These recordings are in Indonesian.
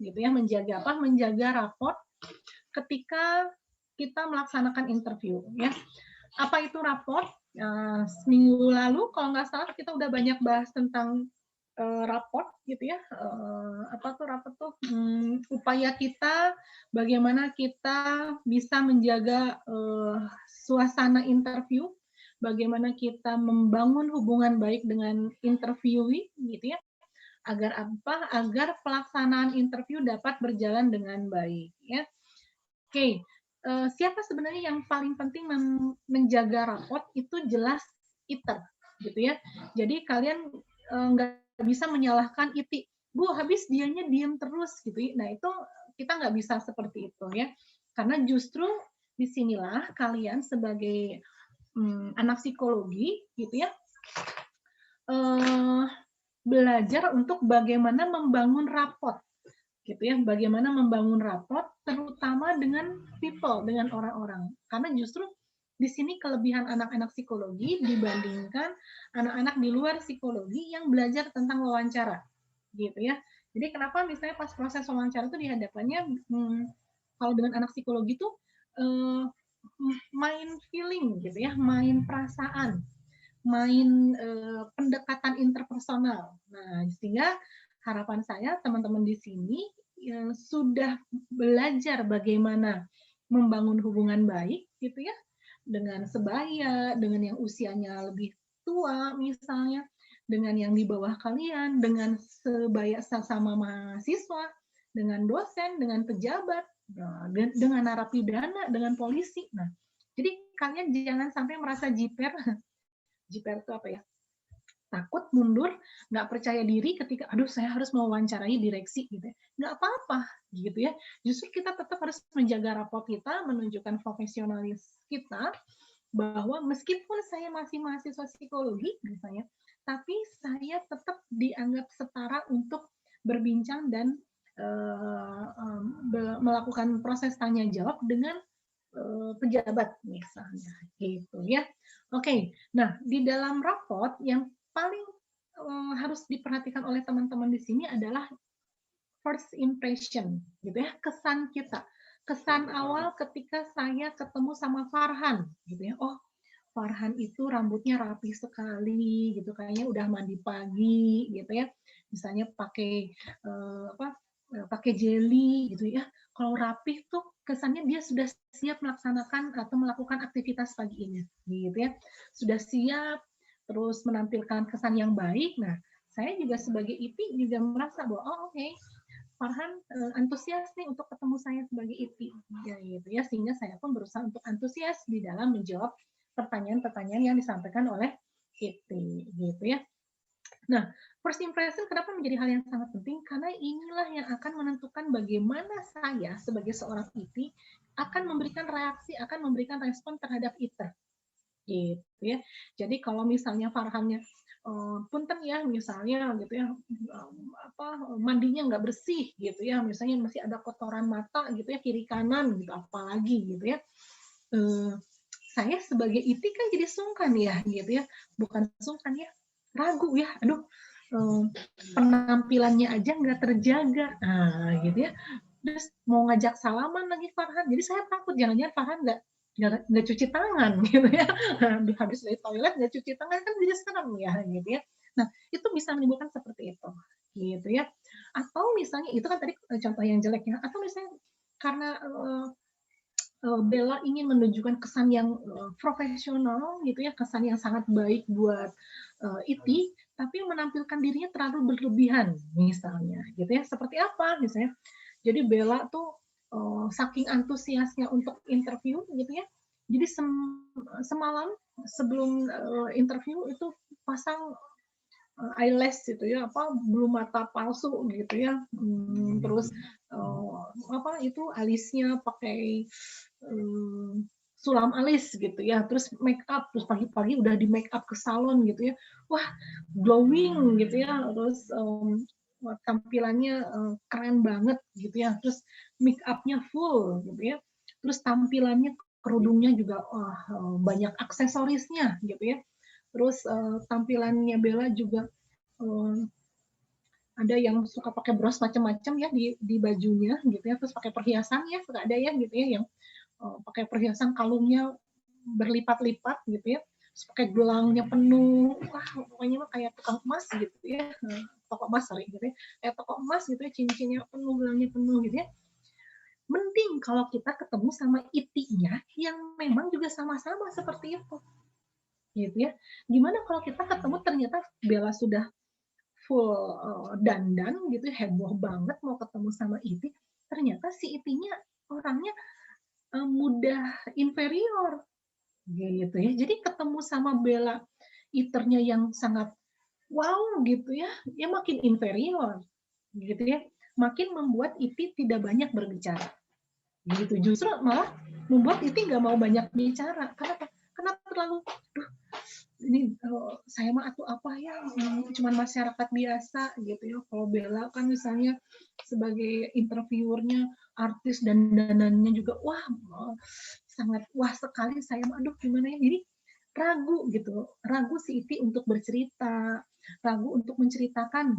gitu ya, menjaga apa? Menjaga raport ketika kita melaksanakan interview ya. Apa itu raport? Seminggu lalu kalau nggak salah kita udah banyak bahas tentang raport gitu ya. Apa tuh raport tuh? Upaya kita bagaimana kita bisa menjaga suasana interview, bagaimana kita membangun hubungan baik dengan interviewee gitu ya, agar apa? Agar pelaksanaan interview dapat berjalan dengan baik ya. Oke, siapa sebenarnya yang paling penting menjaga raport itu jelas iter, gitu ya. Jadi kalian nggak bisa menyalahkan iti, Bu, habis dianya diem terus gitu. Nah itu kita nggak bisa seperti itu ya, karena justru disinilah kalian sebagai anak psikologi gitu ya, belajar untuk bagaimana membangun raport gitu ya, bagaimana membangun raport terutama dengan people, dengan orang-orang. Karena justru di sini kelebihan anak-anak psikologi dibandingkan anak-anak di luar psikologi yang belajar tentang wawancara gitu ya. Jadi kenapa misalnya pas proses wawancara itu dihadapannya kalau dengan anak psikologi itu eh, main feeling gitu ya, main perasaan, main pendekatan interpersonal. Nah, sehingga harapan saya teman-teman di sini sudah belajar bagaimana membangun hubungan baik gitu ya dengan sebaya, dengan yang usianya lebih tua misalnya, dengan yang di bawah kalian, dengan sebaya sesama mahasiswa, dengan dosen, dengan pejabat, dengan narapidana, dengan polisi. Nah, jadi kalian jangan sampai merasa jiper. Jiper itu apa ya? Takut, mundur, nggak percaya diri ketika, aduh saya harus mewawancarai direksi gitu ya. Nggak apa-apa gitu ya. Justru kita tetap harus menjaga raport kita, menunjukkan profesionalis kita, bahwa meskipun saya masih mahasiswa psikologi misalnya, tapi saya tetap dianggap setara untuk berbincang dan melakukan proses tanya jawab dengan pejabat misalnya gitu ya. Oke, nah di dalam raport yang paling harus diperhatikan oleh teman-teman di sini adalah first impression gitu ya, kesan kita. Kesan awal ketika saya ketemu sama Farhan gitu ya. Oh, Farhan itu rambutnya rapi sekali gitu, kayaknya udah mandi pagi gitu ya. Misalnya pakai pakai jelly gitu ya. Kalau rapih tuh kesannya dia sudah siap melaksanakan atau melakukan aktivitas paginya gitu ya. Sudah siap terus menampilkan kesan yang baik. Nah, saya juga sebagai IPI juga merasa bahwa oh oke, Farhan antusias nih untuk ketemu saya sebagai IPI ya gitu ya, sehingga saya pun berusaha untuk antusias di dalam menjawab pertanyaan-pertanyaan yang disampaikan oleh IPI gitu ya. Nah, first impression kenapa menjadi hal yang sangat penting? Karena inilah yang akan menentukan bagaimana saya sebagai seorang IPI akan memberikan reaksi, akan memberikan respon terhadap ITER gitu ya. Jadi kalau misalnya Farhannya punten ya misalnya gitu ya, mandinya nggak bersih gitu ya, misalnya masih ada kotoran mata gitu ya kiri kanan gitu, apalagi gitu ya, saya sebagai IT kan jadi sungkan ya gitu ya, bukan sungkan ya, ragu ya, aduh penampilannya aja nggak terjaga, nah gitu ya, terus mau ngajak salaman lagi Farhan, jadi saya takut jangan-jangan Farhan nggak cuci tangan gitu ya, habis dari toilet nggak cuci tangan kan jadi serem ya gitu ya. Nah itu bisa menimbulkan seperti itu gitu ya. Atau misalnya itu kan tadi contoh yang jelek ya. Atau misalnya karena Bella ingin menunjukkan kesan yang profesional gitu ya, kesan yang sangat baik buat Iti, tapi menampilkan dirinya terlalu berlebihan misalnya gitu ya. Seperti apa misalnya? Jadi Bella tuh saking antusiasnya untuk interview gitu ya. Jadi semalam sebelum interview itu pasang eyelash gitu ya, apa bulu mata palsu gitu ya, terus apa itu alisnya pakai sulam alis gitu ya, terus make up, terus pagi-pagi udah di make up ke salon gitu ya, wah glowing gitu ya, terus tampilannya keren banget gitu ya, terus make upnya full gitu ya, terus tampilannya kerudungnya juga banyak aksesorisnya gitu ya, terus tampilannya Bella juga ada yang suka pakai bros macam-macam ya di bajunya gitu ya, terus pakai perhiasan ya, suka ada ya gitu ya yang pakai perhiasan kalungnya berlipat-lipat gitu ya, terus pakai gelangnya penuh, wah pokoknya mah kayak tukang emas gitu ya, toko emas sorry gitu ya, kayak toko emas gitu ya, cincinnya penuh, gelangnya penuh gitu ya. Mending kalau kita ketemu sama itinya yang memang juga sama-sama seperti itu, gitu ya. Gimana kalau kita ketemu ternyata Bella sudah full dandan gitu, heboh banget mau ketemu sama Iti, ternyata si Itinya orangnya mudah inferior gitu ya. Jadi ketemu sama Bella iternya yang sangat wow gitu ya, dia makin inferior gitu ya. Makin membuat Iti tidak banyak berbicara. Gitu. Justru malah membuat Iti nggak mau banyak bicara. Kenapa? Karena terlalu ini saya mah atau apa ya cuman masyarakat biasa gitu ya. Kalau Bella kan misalnya sebagai interviewernya artis dan danannya juga wah sangat wah sekali saya mah aduh gimana ya. Jadi ragu gitu, ragu si Iti untuk bercerita, ragu untuk menceritakan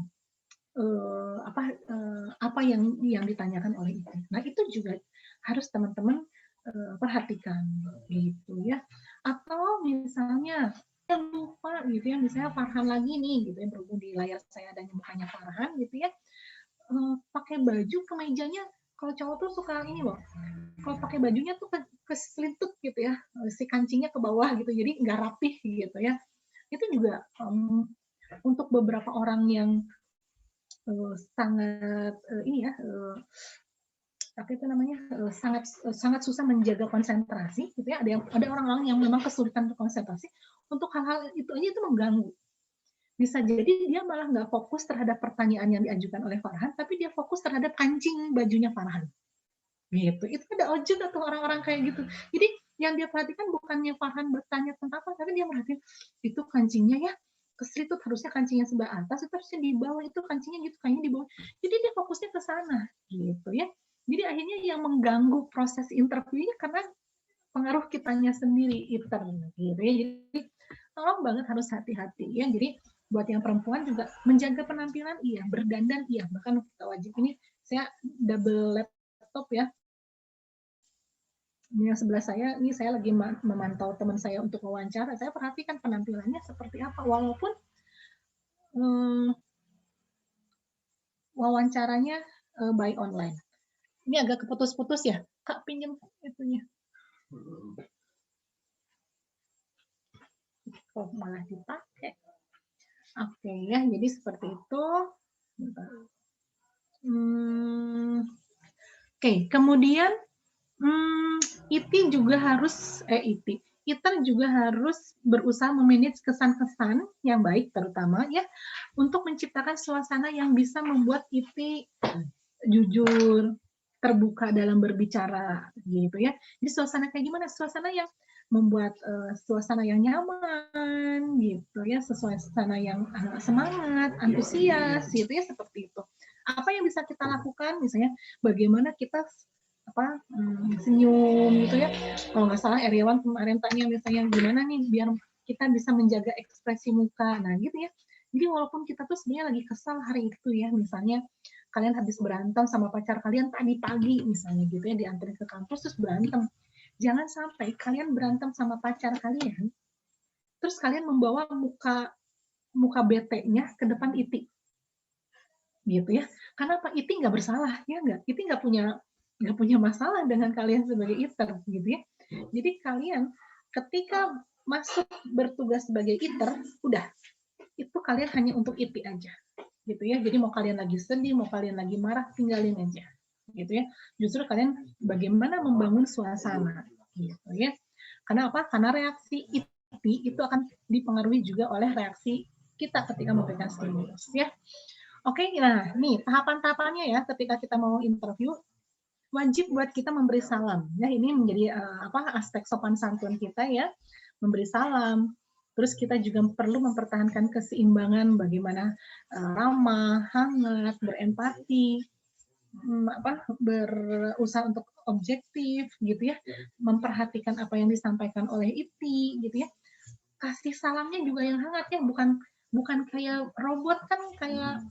apa yang ditanyakan oleh Iti. Nah itu juga harus teman-teman perhatikan gitu ya. Atau misalnya yang lupa gitu ya, misalnya Farhan lagi nih gitu ya, berhubung di layar saya ada mukanya Farhan gitu ya, pakai baju kemejanya kalau cowok tuh suka ini loh, kalau pakai bajunya tuh keselintut gitu ya, si kancingnya ke bawah gitu, jadi nggak rapih gitu ya. Itu juga untuk beberapa orang yang sangat ini ya apa itu namanya sangat sangat susah menjaga konsentrasi gitu ya, ada orang-orang yang memang kesulitan konsentrasi untuk hal-hal itu aja itu mengganggu, bisa jadi dia malah nggak fokus terhadap pertanyaan yang diajukan oleh Farhan tapi dia fokus terhadap kancing bajunya Farhan gitu. Itu ada juga tuh orang-orang kayak gitu, jadi yang dia perhatikan bukannya Farhan bertanya tentang apa tapi dia perhatikan itu kancingnya ya keselitut, harusnya kancingnya sebelah atas itu harusnya di bawah, itu kancingnya gitu kayaknya di bawah, jadi dia fokusnya ke sana gitu ya. Jadi akhirnya yang mengganggu proses interviewnya karena pengaruh kitanya sendiri iter gitu ya. Jadi tolong banget harus hati-hati ya. Jadi buat yang perempuan juga menjaga penampilan iya, berdandan iya, bahkan kita wajib ini saya double laptop ya. Ini yang sebelah saya, ini saya lagi memantau teman saya untuk wawancara, saya perhatikan penampilannya seperti apa, walaupun wawancaranya by online. Ini agak keputus-putus ya, Kak pinjam itunya. Kok malah dipakai. Oke ya, jadi seperti itu. Oke, kemudian ITER juga harus berusaha memanage kesan-kesan yang baik terutama ya untuk menciptakan suasana yang bisa membuat IT jujur, terbuka dalam berbicara gitu ya. Jadi suasana kayak gimana? Suasana yang membuat suasana yang nyaman gitu ya, suasana yang semangat, antusias gitu ya, seperti itu. Apa yang bisa kita lakukan misalnya bagaimana kita senyum gitu ya. Kalau nggak salah Eriawan kemarin tanya misalnya gimana nih biar kita bisa menjaga ekspresi muka. Nah gitu ya. Jadi walaupun kita tuh sebenarnya lagi kesal hari itu ya, misalnya kalian habis berantem sama pacar kalian tadi pagi misalnya gitu ya, diantarin ke kampus terus berantem. Jangan sampai kalian berantem sama pacar kalian, terus kalian membawa muka bete-nya ke depan Iti. Gitu ya. Karena apa? Iti nggak bersalah, ya nggak? Iti nggak punya masalah dengan kalian sebagai iter, gitu ya. Jadi kalian ketika masuk bertugas sebagai iter, udah itu kalian hanya untuk Iti aja, gitu ya. Jadi mau kalian lagi sedih, mau kalian lagi marah, tinggalin aja, gitu ya. Justru kalian bagaimana membangun suasana, gitu ya. Karena apa? Karena reaksi Iti itu akan dipengaruhi juga oleh reaksi kita ketika memberikan stimulus, ya. Oke, nah nih tahapan-tahapannya ya ketika kita mau interview wajib buat kita memberi salam. Ya ini menjadi aspek sopan santun kita ya, memberi salam. Terus kita juga perlu mempertahankan keseimbangan bagaimana ramah, hangat, berempati, berusaha untuk objektif gitu ya, memperhatikan apa yang disampaikan oleh ITI gitu ya. Kasih salamnya juga yang hangat ya, bukan kayak robot kan kayak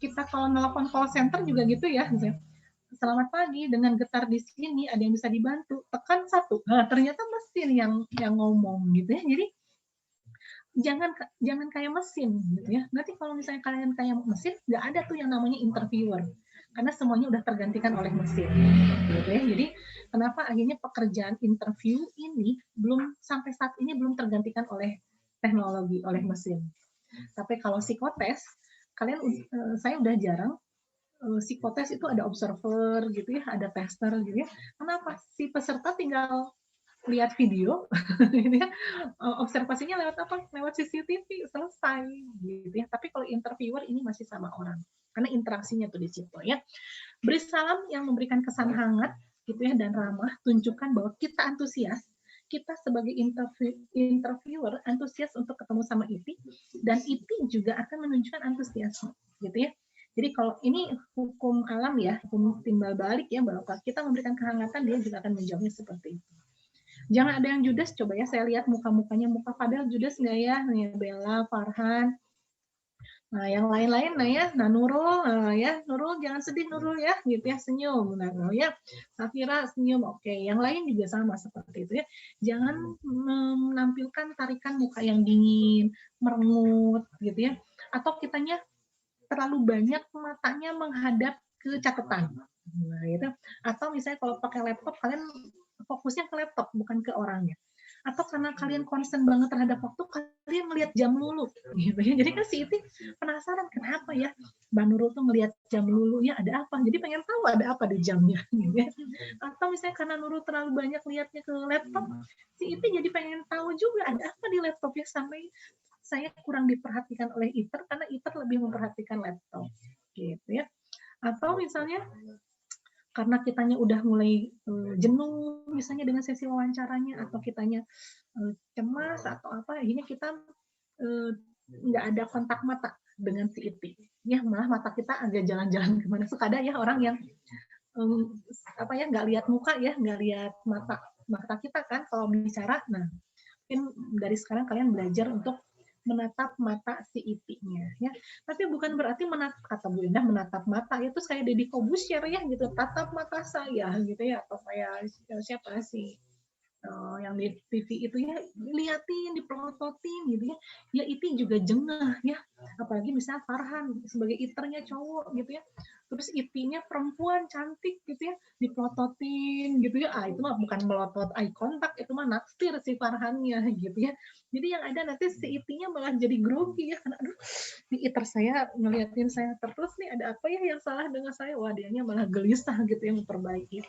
kita kalau nelpon call center juga gitu ya, misalnya, selamat pagi, dengan getar di sini, ada yang bisa dibantu, tekan 1. Nah, ternyata mesin yang ngomong gitu ya. Jadi jangan kayak mesin gitu ya. Nanti kalau misalnya kalian kayak mesin, nggak ada tuh yang namanya interviewer. Karena semuanya udah tergantikan oleh mesin gitu ya. Jadi kenapa akhirnya pekerjaan interview ini sampai saat ini belum tergantikan oleh teknologi, oleh mesin. Tapi kalau psikotes, saya udah jarang psikotes itu ada observer gitu ya, ada tester gitu ya. Kenapa? Si peserta tinggal lihat video, gitu ya, observasinya lewat apa? Lewat CCTV, selesai gitu ya. Tapi kalau interviewer ini masih sama orang, karena interaksinya tuh di situ ya. Beri salam yang memberikan kesan hangat gitu ya dan ramah, tunjukkan bahwa kita antusias, kita sebagai interviewer antusias untuk ketemu sama IP, dan IP juga akan menunjukkan antusiasme gitu ya. Jadi kalau ini hukum alam ya, hukum timbal balik ya, bahwa kita memberikan kehangatan, dia juga akan menjawabnya seperti itu. Jangan ada yang judes, coba ya saya lihat muka-mukanya, muka Fadel judes nggak ya? Nih, Bella, Farhan, nah yang lain-lain, nah ya, nah Nurul, ya Nurul jangan sedih Nurul ya, gitu ya, senyum, nah Nurul ya, Safira senyum, oke, yang lain juga sama seperti itu ya, jangan menampilkan tarikan muka yang dingin, merengut, gitu ya, atau kitanya terlalu banyak matanya menghadap ke catatan, nah gitu, atau misalnya kalau pakai laptop kalian fokusnya ke laptop bukan ke orangnya, atau karena kalian concern banget terhadap waktu, kalian melihat jam lulu gitu ya. Jadi kan si Iti penasaran kenapa ya Mbak Nurul tuh ngelihat jam lulu ya, ada apa, jadi pengen tahu ada apa di jamnya gitu ya. Atau misalnya karena Nurul terlalu banyak lihatnya ke laptop, si Iti jadi pengen tahu juga ada apa di laptopnya, sampai saya kurang diperhatikan oleh Iter karena Iter lebih memperhatikan laptop gitu ya. Atau misalnya karena kitanya udah mulai jenuh misalnya dengan sesi wawancaranya, atau kitanya cemas atau apa, akhirnya kita nggak ada kontak mata dengan si Iti ya, malah mata kita agak jalan-jalan kemana. Suka ada ya orang yang apa ya, nggak lihat muka ya, nggak lihat mata kita kan kalau bicara. Nah mungkin dari sekarang kalian belajar untuk menatap mata si Iti-nya ya. Tapi bukan berarti kata Bu Indah menatap mata itu kayak Deddy Kobusier ya gitu, tatap mata saya gitu ya, atau kayak siapa sih yang di TV itu ya, liatin, dipelototin gitu ya. Ya Iti juga jengah ya. Apalagi misalnya Farhan sebagai iternya cowok gitu ya. Terus Itinya perempuan cantik gitu ya, dipelototin gitu ya. Ah itu mah bukan melotot eye contact, itu mah naksir si Farhannya gitu ya. Jadi yang ada nanti si Itinya malah jadi grogi ya, karena aduh, nih iter saya ngeliatin saya terus nih, ada apa ya yang salah dengan saya. Wah dianya malah gelisah gitu ya, memperbaiki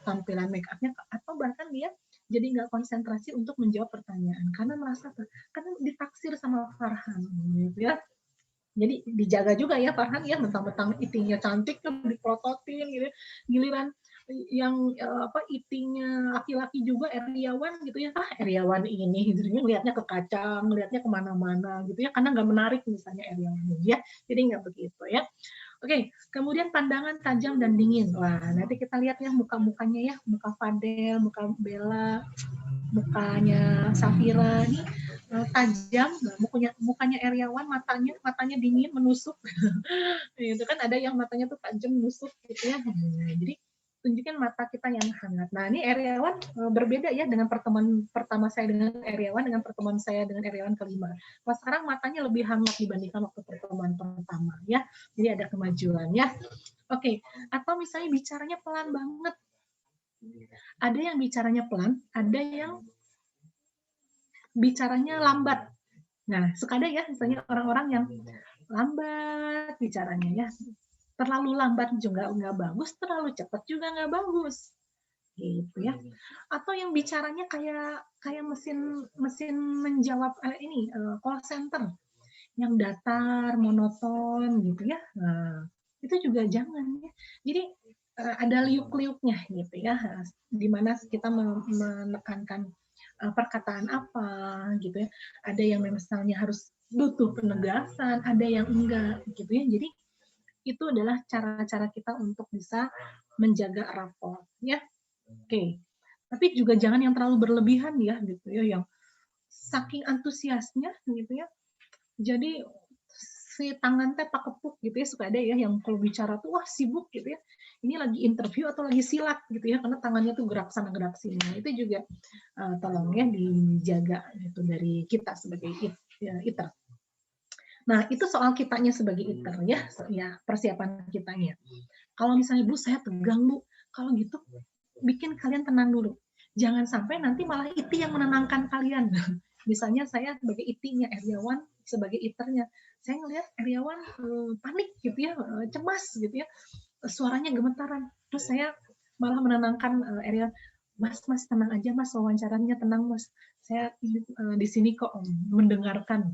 tampilan make upnya, atau bahkan dia jadi nggak konsentrasi untuk menjawab pertanyaan karena merasa karena ditaksir sama Farhan gitu ya. Jadi dijaga juga ya Farhan ya, mentang-mentang Itinya cantik kan diprototin gitu ya. Giliran yang apa Itinya laki-laki juga Eriawan gitu ya, Eriawan ini gitu, ngelihatnya ke kaca, ngelihatnya kemana-mana gitu ya, karena nggak menarik misalnya Eriawan ya, jadi nggak begitu ya. Oke, kemudian pandangan tajam dan dingin. Wah, nanti kita lihat ya muka-mukanya ya, muka Fadel, muka Bella, mukanya Safira nih tajam, mukanya Eriawan matanya dingin menusuk. Itu kan ada yang matanya tuh tajam menusuk gitu ya. Jadi tunjukkan mata kita yang hangat. Nah ini Eriawan berbeda ya dengan pertemuan pertama saya dengan Eriawan dengan pertemuan saya dengan Eriawan kelima. Nah sekarang matanya lebih hangat dibandingkan waktu pertemuan pertama ya. Jadi ada kemajuan ya. Oke, atau misalnya bicaranya pelan banget. Ada yang bicaranya pelan, ada yang bicaranya lambat. Nah, suka ada ya misalnya orang-orang yang lambat bicaranya ya. Terlalu lambat juga nggak bagus, terlalu cepat juga nggak bagus. Gitu ya. Atau yang bicaranya kayak mesin menjawab ini call center yang datar, monoton gitu ya. Nah, itu juga jangan ya. Jadi ada liuk-liuknya gitu ya. Di mana kita menekankan perkataan apa gitu ya. Ada yang misalnya harus butuh penegasan, ada yang enggak gitu ya. Jadi itu adalah cara-cara kita untuk bisa menjaga rapor ya. Oke. Tapi juga jangan yang terlalu berlebihan ya gitu ya, yang saking antusiasnya gitu ya. Jadi si tangan teh pakepuk gitu ya, suka ada ya yang kalau bicara tuh wah sibuk gitu ya. Ini lagi interview atau lagi silat gitu ya, karena tangannya tuh gerak sana gerak sini. Nah, itu juga tolong ya dijaga gitu dari kita sebagai iter. Nah, itu soal kitanya sebagai iter ya, ya persiapan kitanya. Kalau misalnya Bu saya tegang Bu, kalau gitu bikin kalian tenang dulu. Jangan sampai nanti malah IT yang menenangkan kalian. Misalnya saya sebagai IT-nya, Eriawan sebagai iternya. Saya ngelihat Eriawan panik gitu ya, cemas gitu ya, suaranya gemetaran. Terus saya malah menenangkan Eriawan, Mas tenang aja Mas, wawancaranya tenang Mas. Saya di sini kok mendengarkan.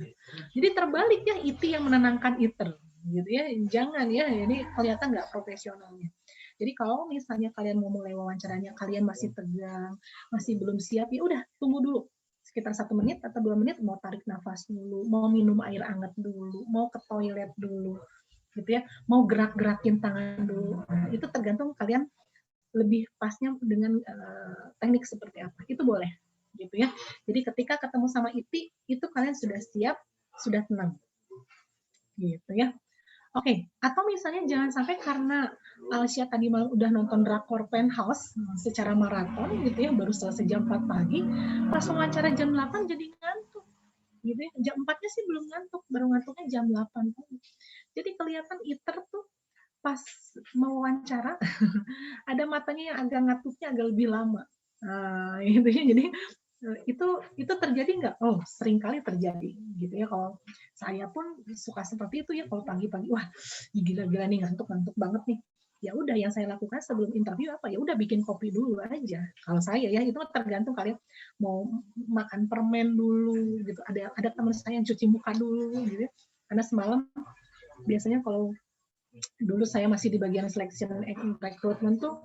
Jadi terbalik ya, IT yang menenangkan iter gitu ya. Jangan ya, ini kelihatan nggak profesionalnya. Jadi kalau misalnya kalian mau mulai wawancaranya, kalian masih tegang, masih belum siap, ya udah tunggu dulu sekitar 1 menit atau 2 menit, mau tarik nafas dulu, mau minum air hangat dulu, mau ke toilet dulu, gitu ya, mau gerak-gerakin tangan dulu. Nah, itu tergantung kalian lebih pasnya dengan teknik seperti apa. Itu boleh, gitu ya. Jadi ketika ketemu sama IT, itu kalian sudah siap, sudah tenang, gitu ya. Oke, atau misalnya jangan sampai karena Alsya tadi malam udah nonton drakor Penthouse secara maraton gitu ya, baru selesai jam 4 pagi, pas wawancara jam 8 jadi ngantuk gitu ya. Jam 4-nya sih belum ngantuk, baru ngantuknya jam 8 pagi. Jadi kelihatan iter tuh pas mau wawancara ada matanya yang agak ngantuknya agak lebih lama. Nah, gitu ya. Jadi itu terjadi nggak? Oh, sering kali terjadi gitu ya. Kalau saya pun suka seperti itu ya, kalau pagi-pagi wah gila-gila nih ngantuk-ngantuk banget nih. Ya udah yang saya lakukan sebelum interview apa? Ya udah bikin kopi dulu aja. Kalau saya ya itu tergantung kalian mau makan permen dulu gitu. Ada teman saya yang cuci muka dulu gitu ya. Karena semalam biasanya kalau dulu saya masih di bagian selection recruitment tuh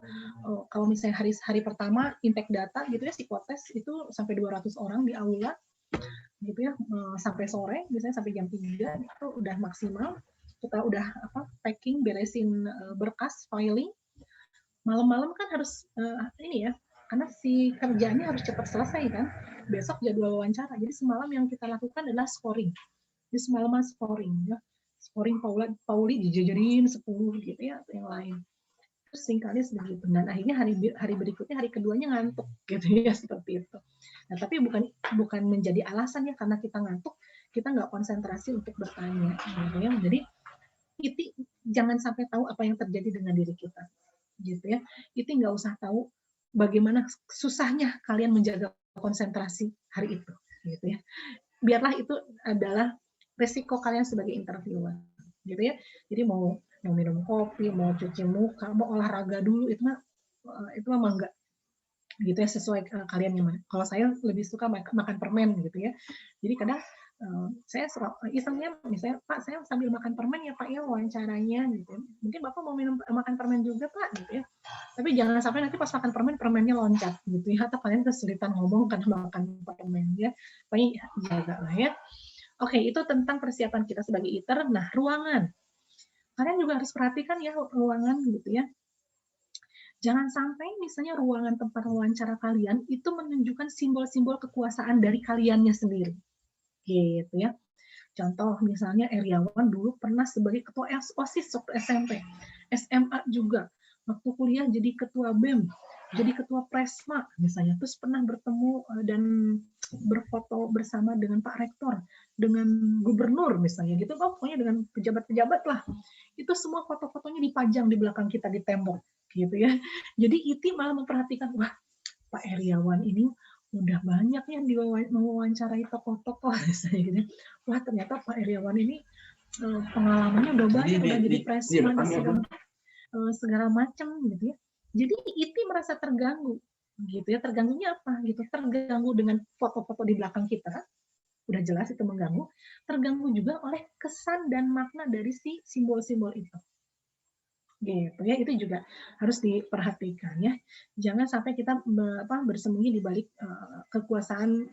kalau misalnya hari pertama intake data gitu ya, psikotes itu sampai 200 orang di aula gitu ya, sampai sore biasanya sampai jam 3 itu udah maksimal. Kita udah packing, beresin berkas, filing. Malam-malam kan harus ini ya, karena si kerjanya harus cepat selesai kan. Besok jadwal wawancara. Jadi semalam yang kita lakukan adalah scoring. Jadi semalaman scoring ya. Scoring Pauli dijajarin 10 gitu ya, atau yang lain. Terus singkatnya sebegitu. Dan akhirnya hari berikutnya, hari keduanya ngantuk gitu ya, seperti itu. Nah, tapi bukan menjadi alasan ya, karena kita ngantuk, kita nggak konsentrasi untuk bertanya. Gitu ya. Jadi itu jangan sampai tahu apa yang terjadi dengan diri kita. Gitu ya. Itu nggak usah tahu bagaimana susahnya kalian menjaga konsentrasi hari itu. Gitu ya. Biarlah itu adalah resiko kalian sebagai interviewer, gitu ya. Jadi mau minum kopi, mau cuci muka, mau olahraga dulu, itu mah enggak, gitu ya, sesuai kalian gimana. Kalau saya lebih suka makan permen gitu ya. Jadi kadang saya isengnya misalnya Pak saya sambil makan permen ya Pak ya wawancaranya gitu. Mungkin Bapak mau makan permen juga Pak gitu ya. Tapi jangan sampai nanti pas makan permennya loncat gitu ya, atau kalian kesulitan ngomong karena makan permen ya. Pokoknya jaga lah ya. Oke, itu tentang persiapan kita sebagai iter. Nah, ruangan. Kalian juga harus perhatikan ya ruangan gitu ya. Jangan sampai misalnya ruangan tempat wawancara kalian itu menunjukkan simbol-simbol kekuasaan dari kaliannya sendiri. Gitu ya. Contoh misalnya Eriawan dulu pernah sebagai ketua OSIS waktu SMP. SMA juga. Waktu kuliah jadi ketua BEM, jadi ketua Presma misalnya. Terus pernah bertemu dan berfoto bersama dengan Pak Rektor, dengan gubernur misalnya gitu. Pokoknya dengan pejabat-pejabat lah. Itu semua foto-fotonya dipajang di belakang kita di tembok gitu ya. Jadi IT malah memperhatikan, wah Pak Eriawan ini udah banyak yang mewawancarai tokoh-tokoh gitu. Wah ternyata Pak Eriawan ini pengalamannya udah banyak, udah jadi presma segala macam gitu ya. Jadi IT merasa terganggu gitu ya. Terganggunya apa gitu? Terganggu dengan foto-foto di belakang kita, udah jelas itu mengganggu. Terganggu juga oleh kesan dan makna dari si simbol-simbol itu. Gitu ya, itu juga harus diperhatikan ya. Jangan sampai kita bersembunyi di balik kekuasaan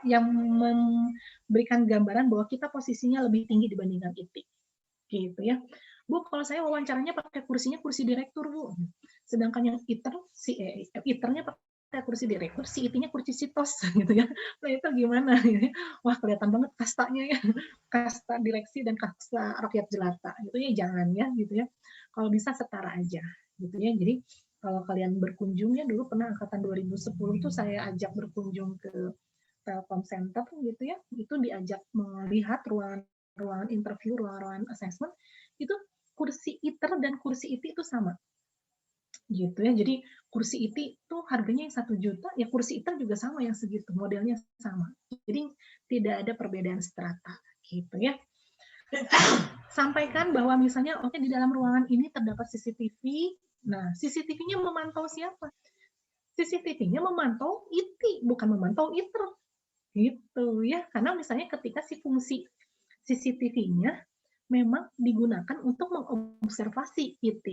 yang memberikan gambaran bahwa kita posisinya lebih tinggi dibandingkan IT. Gitu ya. Bu, kalau saya wawancaranya pakai kursinya kursi direktur, Bu. Sedangkan yang iternya kursi direktur, si IT-nya kursi sitos gitu ya. Nah itu gimana? Wah kelihatan banget kastanya ya, kasta direksi dan kasta rakyat jelata. Itu ya jangan ya gitu ya. Kalau bisa setara aja gitu ya. Jadi kalau kalian berkunjung ya dulu pernah angkatan 2010 tuh saya ajak berkunjung ke Telkom Center gitu ya. Itu diajak melihat ruangan interview, ruangan assessment itu kursi ITER dan kursi IT itu sama gitu ya. Jadi kursi IT itu harganya yang 1 juta, ya kursi ITER juga sama yang segitu, modelnya sama. Jadi tidak ada perbedaan strata gitu ya. Sampaikan bahwa misalnya oke di dalam ruangan ini terdapat CCTV. Nah, CCTV-nya memantau siapa? CCTV-nya memantau IT, bukan memantau ITER. Gitu ya. Karena misalnya ketika si fungsi CCTV-nya memang digunakan untuk mengobservasi IT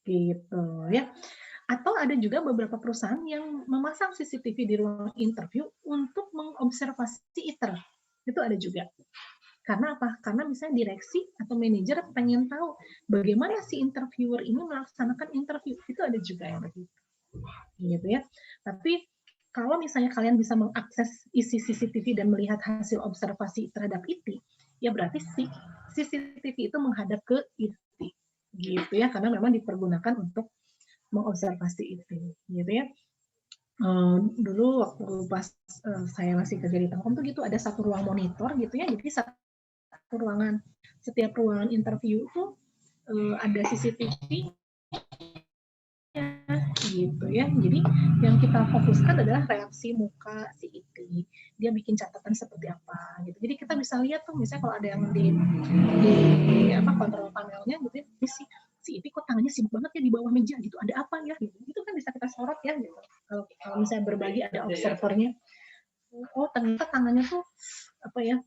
gitu ya. Atau ada juga beberapa perusahaan yang memasang CCTV di ruang interview untuk mengobservasi ITER. Itu ada juga. Karena apa? Karena misalnya direksi atau manajer pengen tahu bagaimana si interviewer ini melaksanakan interview. Itu ada juga yang begitu. Gitu ya. Tapi kalau misalnya kalian bisa mengakses isi CCTV dan melihat hasil observasi terhadap IT, ya berarti si CCTV itu menghadap ke IT. Gitu ya, karena memang dipergunakan untuk mengobservasi itu. Gitu ya. Dulu waktu pas saya masih kerja di Telkom tuh gitu ada satu ruang monitor gitu ya. Jadi setiap ruangan interview itu ada CCTV gitu ya. Jadi yang kita fokuskan adalah reaksi muka si IT. Dia bikin catatan seperti apa gitu. Jadi kita bisa lihat tuh misalnya kalau ada yang di kontrol panelnya gitu ya, si IT kok tangannya sibuk banget ya di bawah meja gitu. Ada apa ya gitu. Itu kan bisa kita sorot ya gitu. Kalau misalnya berbagi ada observernya. Oh ternyata tangannya tuh apa ya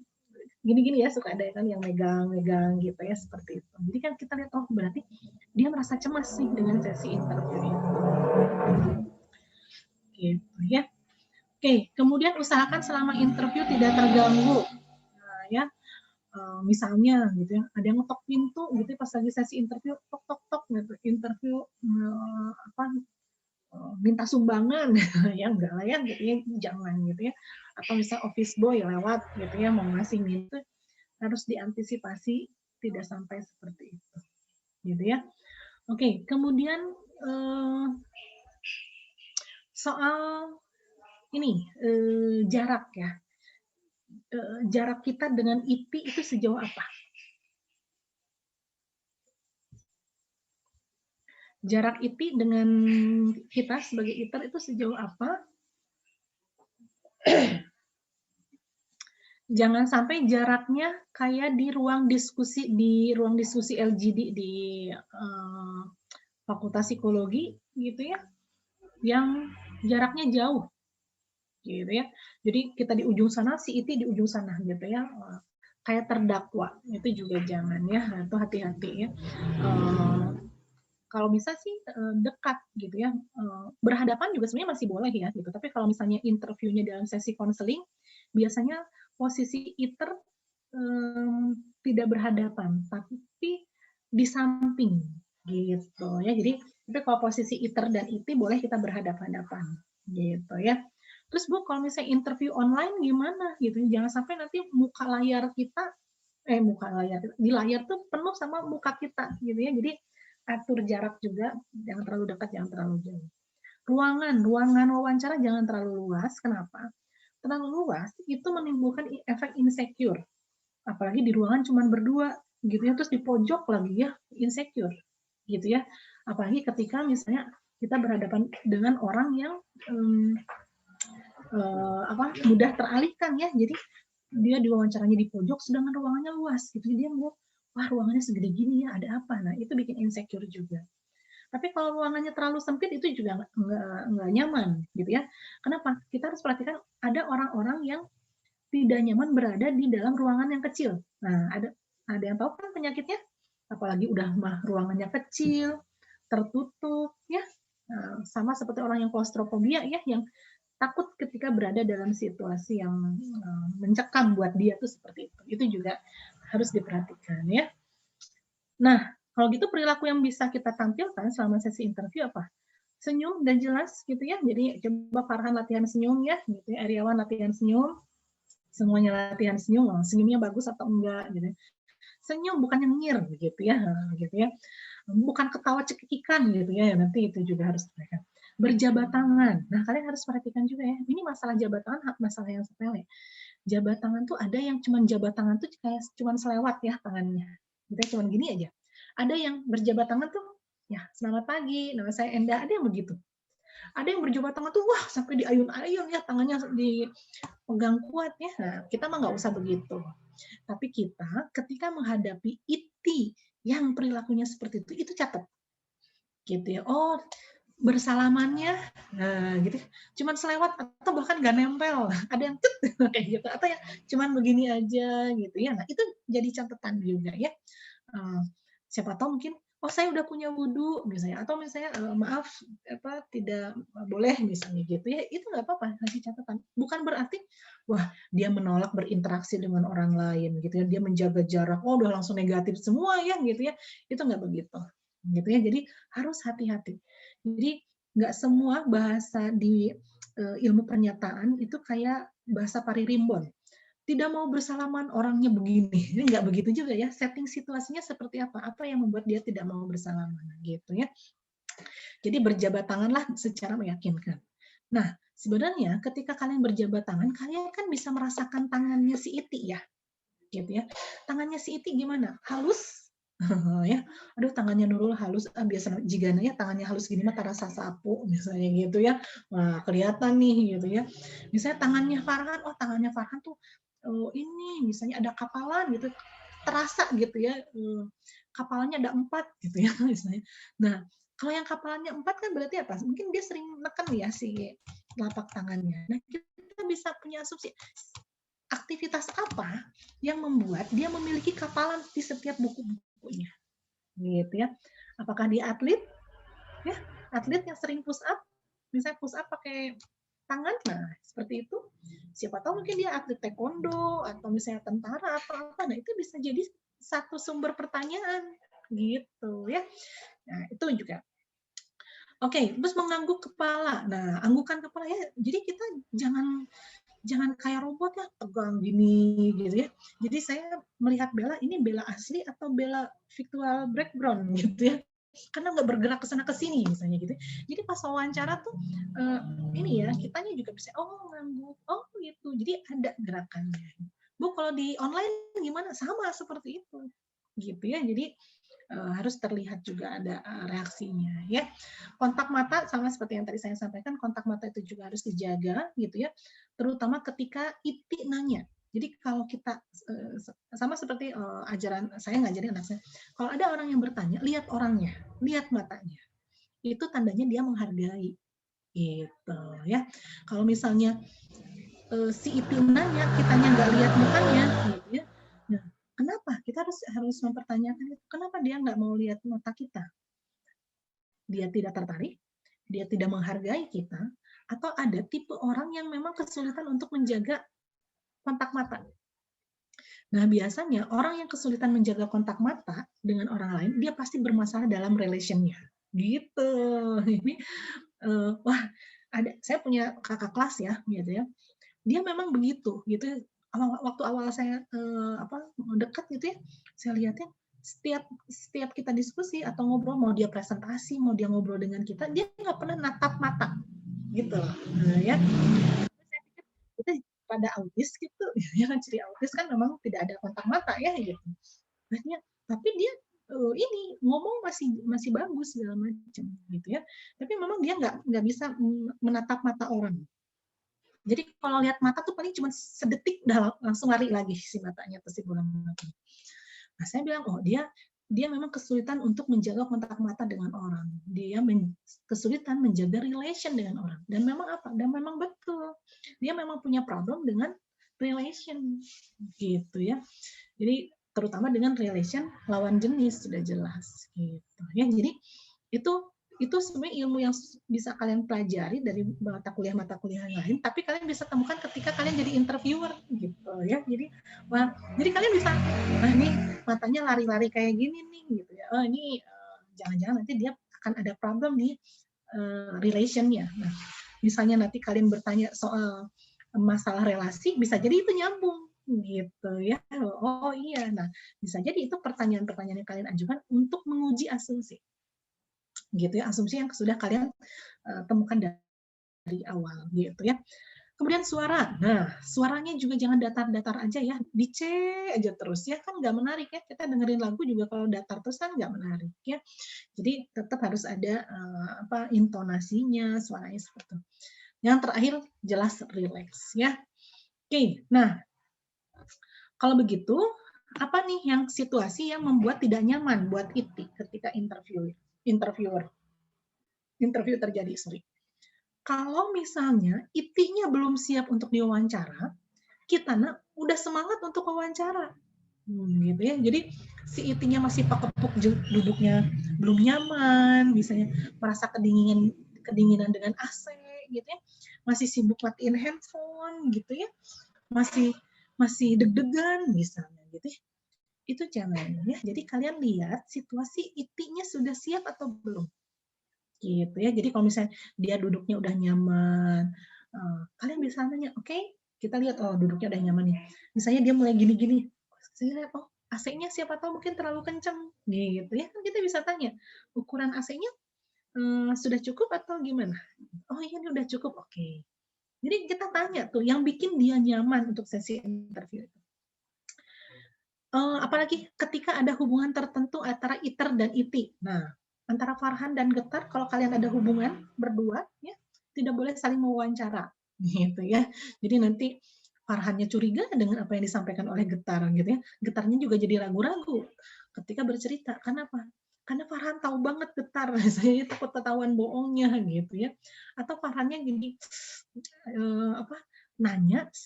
gini-gini ya suka ada kan yang megang-megang gitu ya seperti itu. Jadi kan kita lihat oh berarti dia merasa cemas sih dengan sesi interview ini. Gitu ya. Oke, kemudian usahakan selama interview tidak terganggu. Nah ya, misalnya gitu ya, ada yang ngetok pintu gitu ya, pas lagi sesi interview tok tok tok gitu, interview minta sumbangan ya enggak lah ya gitu ya, jangan gitu ya. Atau misalnya office boy lewat gitu ya mau ngasih itu harus diantisipasi tidak sampai seperti itu. Gitu ya. Oke, kemudian soal ini jarak ya. Jarak kita dengan IT itu sejauh apa? Jarak IT dengan kita sebagai ITER itu sejauh apa? Jangan sampai jaraknya kayak di ruang diskusi LGD di Fakultas Psikologi gitu ya, yang jaraknya jauh gitu ya. Jadi kita di ujung sana, si IT di ujung sana gitu ya. Kayak terdakwa itu juga jangan ya, atau hati-hati ya. Kalau bisa sih dekat gitu ya. Berhadapan juga sebenarnya masih boleh ya gitu. Tapi kalau misalnya interviewnya dalam sesi konseling, biasanya posisi ITER tidak berhadapan, tapi di samping gitu ya. Jadi tapi kalau posisi ITER dan IT boleh kita berhadapan-hadapan gitu ya. Terus Bu, kalau misalnya interview online gimana gitu? Jangan sampai nanti muka layar kita di layar tuh penuh sama muka kita gitu ya. Jadi atur jarak juga, jangan terlalu dekat, jangan terlalu jauh. Ruangan wawancara jangan terlalu luas. Kenapa? Terlalu luas itu menimbulkan efek insecure. Apalagi di ruangan cuma berdua gitu ya, terus di pojok lagi ya insecure gitu ya. Apalagi ketika misalnya kita berhadapan dengan orang yang mudah teralihkan ya. Jadi dia diwawancaranya di pojok sedangkan ruangannya luas gitu. Dia ngeliat, wah ruangannya segede gini ya, ada apa? Nah itu bikin insecure juga. Tapi kalau ruangannya terlalu sempit itu juga nggak nyaman gitu ya. Kenapa? Kita harus perhatikan ada orang-orang yang tidak nyaman berada di dalam ruangan yang kecil. Nah, ada yang tahu kan penyakitnya? Apalagi udah mah ruangannya kecil, tertutup ya. Nah, sama seperti orang yang klaustrofobia ya, yang takut ketika berada dalam situasi yang mencekam buat dia tuh seperti itu. Itu juga harus diperhatikan ya. Nah, kalau gitu perilaku yang bisa kita tampilkan selama sesi interview apa? senyum dan jelas gitu ya. Jadi coba Farhan latihan senyum ya, gitu ya. Aryawan latihan senyum, semuanya latihan senyum. Senyumnya bagus atau enggak gitu. Senyum bukan nyengir gitu ya, gitu ya. Bukan ketawa cekikikan gitu ya. Nanti itu juga harus diperhatikan. Berjabat tangan. Nah, kalian harus perhatikan juga ya. Ini masalah jabat tangan, masalah yang sepele. Jabat tangan tuh ada yang cuman jabat tangan tuh kayak cuman selewat ya tangannya. Kita cuman gini aja. Ada yang berjabat tangan tuh ya selamat pagi, nama saya Enda, ada yang begitu. Ada yang berjabat tangan tuh wah sampai diayun-ayun ya tangannya dipegang kuat ya. Nah, kita mah nggak usah begitu. Tapi kita ketika menghadapi iti yang perilakunya seperti itu catat. Gitu ya. Oh, bersalamannya nah gitu cuman selewat atau bahkan gak nempel, ada yang kayak gitu atau ya cuman begini aja gitu ya. Nah itu jadi catatan juga ya. Siapa tahu mungkin oh saya udah punya wudhu misalnya atau misalnya maaf apa tidak boleh misalnya gitu ya, itu nggak apa-apa, kasih catatan. Bukan berarti wah dia menolak berinteraksi dengan orang lain gitu ya, dia menjaga jarak, oh udah langsung negatif semua ya gitu ya, itu nggak begitu gitu ya. Jadi harus hati-hati. Jadi nggak semua bahasa di ilmu pernyataan itu kayak bahasa paririmbon. Tidak mau bersalaman orangnya begini, ini nggak begitu juga ya. Setting situasinya seperti apa? Apa yang membuat dia tidak mau bersalaman gitu ya. Jadi berjabat tanganlah secara meyakinkan. Nah, sebenarnya ketika kalian berjabat tangan, kalian kan bisa merasakan tangannya si Iti ya, gitu ya. Tangannya si Iti gimana? Halus, ya. Aduh tangannya Nurul halus, biasa jigana ya tangannya halus gini mah tarasa sapu misalnya gitu ya. Wah, kelihatan nih gitu ya. Misalnya tangannya Farhan, oh tangannya Farhan tuh ini misalnya ada kapalan gitu. Terasa gitu ya. Kapalnya ada 4 gitu ya misalnya. Nah, kalau yang kapalannya 4 kan berarti apa? Mungkin dia sering neken ya si telapak tangannya. Nah, kita bisa punya asumsi aktivitas apa yang membuat dia memiliki kapalan di setiap buku-bukunya gitu ya. Apakah dia atlet ya, atlet yang sering push up, misalnya push up pakai tangan, nah seperti itu. Siapa tahu mungkin dia atlet taekwondo atau misalnya tentara atau apa, nah itu bisa jadi satu sumber pertanyaan gitu ya. Nah itu juga. Oke, terus mengangguk kepala. Nah, anggukan kepala ya. Jadi kita jangan kayak robot ya tegang gini gitu ya. Jadi saya melihat Bella ini Bella asli atau Bella virtual background gitu ya. Karena nggak bergerak ke sana ke sini misalnya gitu. Jadi pas wawancara tuh ini ya kitanya juga bisa oh ngangguk oh gitu. Jadi ada gerakannya. Bu kalau di online gimana? Sama seperti itu gitu ya. Jadi harus terlihat juga ada reaksinya ya. Kontak mata sama seperti yang tadi saya sampaikan, kontak mata itu juga harus dijaga gitu ya, terutama ketika Iti nanya. Jadi kalau kita sama seperti ajaran saya ngajarin anak saya, kalau ada orang yang bertanya, lihat orangnya, lihat matanya, itu tandanya dia menghargai gitu ya. Kalau misalnya si Iti nanya, kitanya nggak lihat mukanya gitu ya, nah kenapa kita harus mempertanyakan itu, kenapa dia nggak mau lihat mata kita, dia tidak tertarik, dia tidak menghargai kita, atau ada tipe orang yang memang kesulitan untuk menjaga kontak mata. Nah, biasanya orang yang kesulitan menjaga kontak mata dengan orang lain, dia pasti bermasalah dalam relationnya. Gitu. Ini wah, saya punya kakak kelas ya, gitu ya. Dia memang begitu, gitu. Waktu awal saya dekat gitu ya, saya lihatnya setiap kita diskusi atau ngobrol, mau dia presentasi, mau dia ngobrol dengan kita, dia nggak pernah natap mata, gitu. Nah, ya. Saya pikir kita pada autis gitu, ya kan ciri autis kan memang tidak ada kontak mata ya, gitu. Akhirnya, tapi dia ini ngomong masih bagus segala macam, gitu ya. Tapi memang dia nggak bisa menatap mata orang. Jadi kalau lihat mata tuh paling cuma sedetik udah langsung lari lagi si matanya atau si bola mata. Nah, saya bilang, oh dia memang kesulitan untuk menjaga kontak mata dengan orang. Dia kesulitan menjaga relation dengan orang. Dan memang apa? Dan memang betul. Dia memang punya problem dengan relation gitu ya. Jadi terutama dengan relation lawan jenis sudah jelas gitu ya. Jadi itu sebenarnya ilmu yang bisa kalian pelajari dari mata kuliah yang lain, tapi kalian bisa temukan ketika kalian jadi interviewer gitu ya. Jadi kalian bisa, nah nih matanya lari-lari kayak gini nih gitu ya. Oh ini jangan-jangan nanti dia akan ada problem nih relation-nya. Nah, misalnya nanti kalian bertanya soal masalah relasi, bisa jadi itu nyambung gitu ya. Oh iya, nah bisa jadi itu pertanyaan-pertanyaan yang kalian ajukan untuk menguji asumsi, gitu ya, asumsi yang sudah kalian temukan dari awal, gitu ya. Kemudian suara. Nah, suaranya juga jangan datar-datar aja ya, dicek aja terus ya, kan nggak menarik ya. Kita dengerin lagu juga kalau datar terus kan nggak menarik ya. Jadi tetap harus ada intonasinya, suaranya seperti itu. Yang terakhir jelas rileks ya. Oke, nah kalau begitu apa nih yang situasi yang membuat tidak nyaman buat Iti ketika interview terjadi, sorry. Kalau misalnya Iti-nya belum siap untuk diwawancara, kita udah semangat untuk wawancara. Gitu ya. Jadi si Iti-nya masih pakepuk duduknya belum nyaman, misalnya merasa kedinginan dengan AC gitu ya. Masih sibuk matiin handphone gitu ya. Masih deg-degan misalnya gitu ya. Itu jangan ya. Jadi kalian lihat situasi Iti-nya sudah siap atau belum. Gitu ya. Jadi kalau misalnya dia duduknya udah nyaman, kalian bisa nanya, oke, kita lihat duduknya udah nyaman nih. Misalnya dia mulai gini-gini, saya lihat AC-nya siapa tahu mungkin terlalu kencang, gitu ya. Kan kita bisa tanya, ukuran AC-nya sudah cukup atau gimana? Oh iya ini udah cukup, oke. Jadi kita tanya tuh yang bikin dia nyaman untuk sesi interview itu. Apalagi ketika ada hubungan tertentu antara Iter dan Iti. Nah, antara Farhan dan Getar, kalau kalian ada hubungan berdua, ya tidak boleh saling mewawancara, gitu ya. Jadi nanti Farhannya curiga dengan apa yang disampaikan oleh Getar, gitu ya. Getarnya juga jadi ragu-ragu ketika bercerita. Kenapa? Karena Farhan tahu banget Getar, saya takut ketahuan bohongnya, gitu ya. Atau Farhannya jadi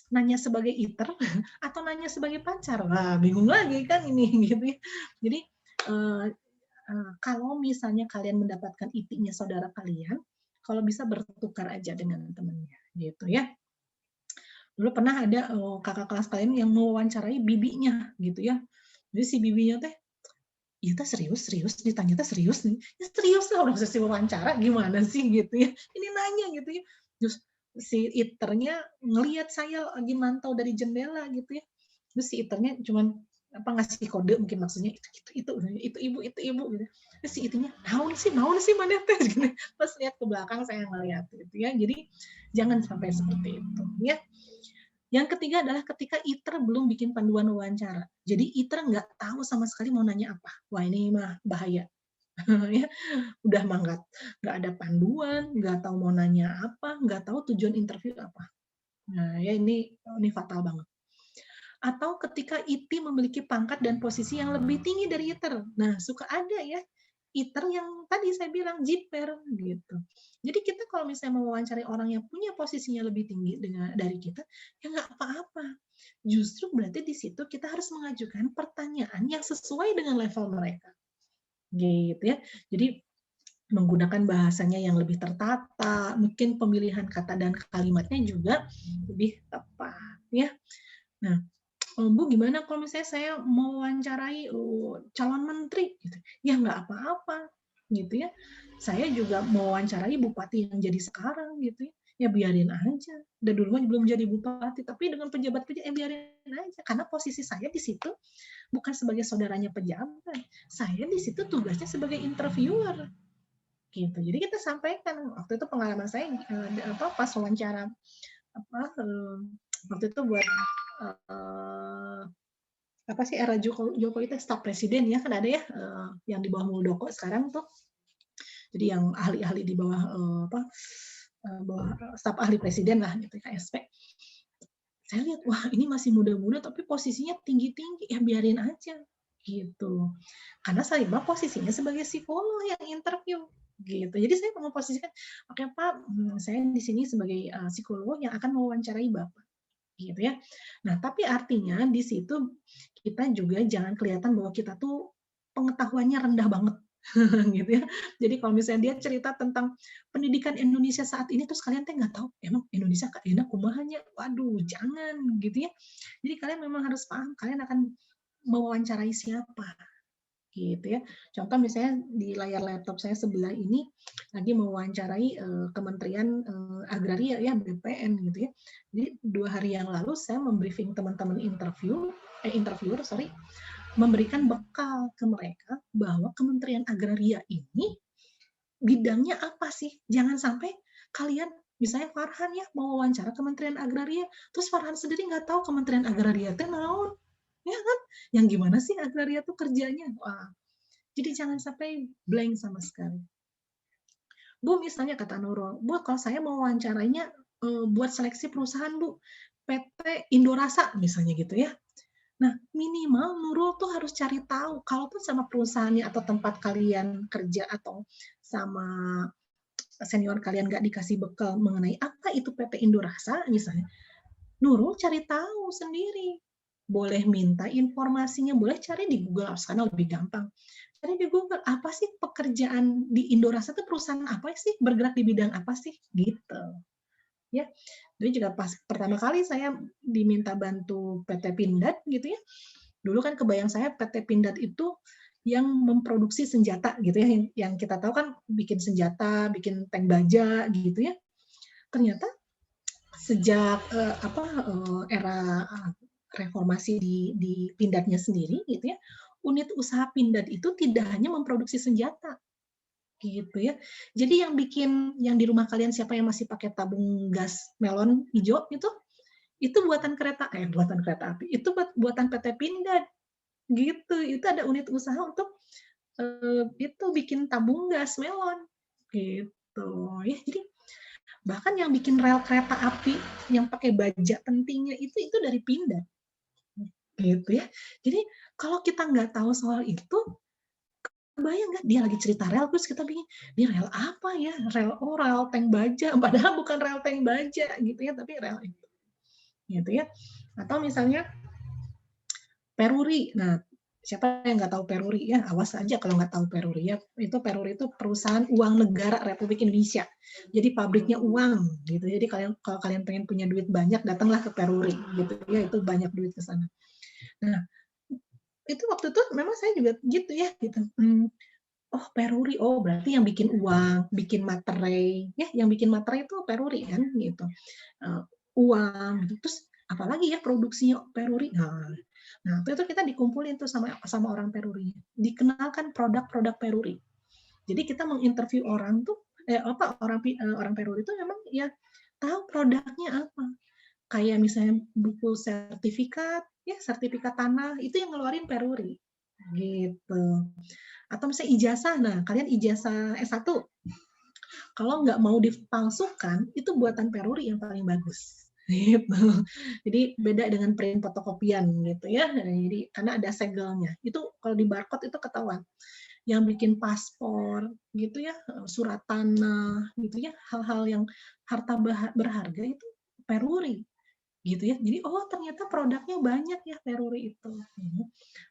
nanya sebagai iter atau nanya sebagai pacar, wah bingung lagi kan ini gitu ya. Jadi kalau misalnya kalian mendapatkan itinya saudara kalian, kalau bisa bertukar aja dengan temannya gitu ya. Dulu pernah ada kakak kelas kalian yang mewawancarai bibinya gitu ya. Jadi si bibinya teh, iya teh serius ditanya teh serius nih, ya serius lah udah selesai wawancara gimana sih gitu ya. Ini nanya gitu ya. Terus si iternya ngelihat saya lagi mantau dari jendela gitu ya. Terus si iternya cuman ngasih kode mungkin maksudnya itu ibu gitu. Terus si itunya naon sih mana teh gitu. Pas lihat ke belakang saya ngelihat gitu ya. Jadi jangan sampai seperti itu ya. Yang ketiga adalah ketika ITER belum bikin panduan wawancara. Jadi ITER nggak tahu sama sekali mau nanya apa. Wah ini mah bahaya. Ya, udah mah nggak ada panduan, nggak tahu mau nanya apa, nggak tahu tujuan interview apa. Nah ya ini fatal banget. Atau ketika IT memiliki pangkat dan posisi yang lebih tinggi dari ITER. Nah suka ada ya ITER yang tadi saya bilang jiper gitu. Jadi kita kalau misalnya mau wawancari orang yang punya posisinya lebih tinggi dari kita, ya nggak apa-apa. Justru berarti di situ kita harus mengajukan pertanyaan yang sesuai dengan level mereka. Gitu ya. Jadi menggunakan bahasanya yang lebih tertata, mungkin pemilihan kata dan kalimatnya juga lebih tepat ya. Nah, Bu gimana kalau misalnya saya mau wawancarai calon menteri gitu. Ya nggak apa-apa gitu ya. Saya juga mau wawancarai bupati yang jadi sekarang gitu ya. Ya biarin aja. Dan dulu mah belum jadi bupati, tapi dengan pejabat-pejabat biarin aja. Karena posisi saya di situ bukan sebagai saudaranya pejabat. Saya di situ tugasnya sebagai interviewer. Gitu. Jadi kita sampaikan waktu itu pengalaman saya pas wawancara waktu itu buat apa sih era Jokowi itu staf presiden ya kan ada ya yang di bawah Muldoko sekarang tuh. Jadi yang ahli-ahli di bawah bawah staf ahli presiden lah gitu KSP. Saya lihat wah ini masih muda-muda tapi posisinya tinggi-tinggi ya biarin aja gitu. Karena saya mah posisinya sebagai psikolog yang interview gitu. Jadi saya memposisikan, oke Pak, saya di sini sebagai psikolog yang akan mewawancarai Bapak gitu ya. Nah, tapi artinya di situ kita juga jangan kelihatan bahwa kita tuh pengetahuannya rendah banget gitu ya. Jadi kalau misalnya dia cerita tentang pendidikan Indonesia saat ini terus kalian teh nggak tahu emang Indonesia enak kumahanya. Waduh, jangan gitu ya. Jadi kalian memang harus paham kalian akan mewawancarai siapa gitu ya. Contoh misalnya di layar laptop saya sebelah ini lagi mewawancarai Kementerian Agraria ya, BPN gitu ya. Jadi 2 hari yang lalu saya membriefing teman-teman interviewer sorry, memberikan bekal ke mereka bahwa Kementerian Agraria ini bidangnya apa sih? Jangan sampai kalian misalnya Farhan ya mau wawancara Kementerian Agraria, terus Farhan sendiri nggak tahu Kementerian Agraria itu naon, ya kan? Yang gimana sih agraria tuh kerjanya? Wah, jadi jangan sampai blank sama sekali. Bu, misalnya kata Nurul, Bu, kalau saya mau wawancarainya buat seleksi perusahaan, Bu, PT Indorasa misalnya gitu ya. Nah, minimal Nurul tuh harus cari tahu, kalaupun sama perusahaannya atau tempat kalian kerja atau sama senior kalian nggak dikasih bekal mengenai apa itu PT Indorasa misalnya, Nurul cari tahu sendiri. Boleh minta informasinya, boleh cari di Google, sana lebih gampang. Cari di Google, apa sih pekerjaan di Indorasa itu perusahaan apa sih, bergerak di bidang apa sih, gitu. Ya, jadi juga pas pertama kali saya diminta bantu PT Pindad gitu ya, dulu kan kebayang saya PT Pindad itu yang memproduksi senjata gitu ya, yang kita tahu kan bikin senjata, bikin tank baja gitu ya. Ternyata sejak era reformasi di Pindadnya sendiri gitu ya, unit usaha Pindad itu tidak hanya memproduksi senjata gitu ya. Jadi yang di rumah kalian siapa yang masih pakai tabung gas melon hijau itu buatan kereta api, itu buatan PT Pindad gitu. Itu ada unit usaha untuk itu bikin tabung gas melon gitu ya. Jadi bahkan yang bikin rel kereta api yang pakai baja pentingnya itu dari Pindad gitu ya. Jadi kalau kita nggak tahu soal itu, kebayang nggak dia lagi cerita rel terus kita bingung, ini rel apa ya? Rel tank baja, padahal bukan rel tank baja gitu ya, tapi rel itu gitu ya. Atau misalnya Peruri. Nah, siapa yang nggak tahu Peruri ya? Awas aja kalau nggak tahu Peruri ya. Peruri itu perusahaan uang negara Republik Indonesia. Jadi pabriknya uang gitu. Jadi kalau kalian pengen punya duit banyak, datanglah ke Peruri gitu ya. Itu banyak duit ke sana. Nah, itu waktu itu memang saya juga gitu ya gitu. Oh, Peruri, oh berarti yang bikin uang, bikin materai, ya yang bikin materai itu Peruri kan gitu. Uang gitu. Terus apalagi ya produksinya Peruri. Nah, itu kita dikumpulin tuh sama orang Peruri. Dikenalkan produk-produk Peruri. Jadi kita menginterview orang tuh orang Peruri itu memang ya tahu produknya apa. Kayak misalnya buku sertifikat, ya sertifikat tanah itu yang ngeluarin Peruri. Gitu. Atau misalnya ijazah, nah kalian ijazah S1, kalau nggak mau dipalsukan, itu buatan Peruri yang paling bagus. Gitu. Jadi beda dengan print fotokopian gitu ya. Jadi karena ada segelnya. Itu kalau di barcode itu ketahuan. Yang bikin paspor gitu ya, surat tanah gitu ya, hal-hal yang harta berharga itu Peruri gitu ya. Jadi oh ternyata produknya banyak ya Peruri itu.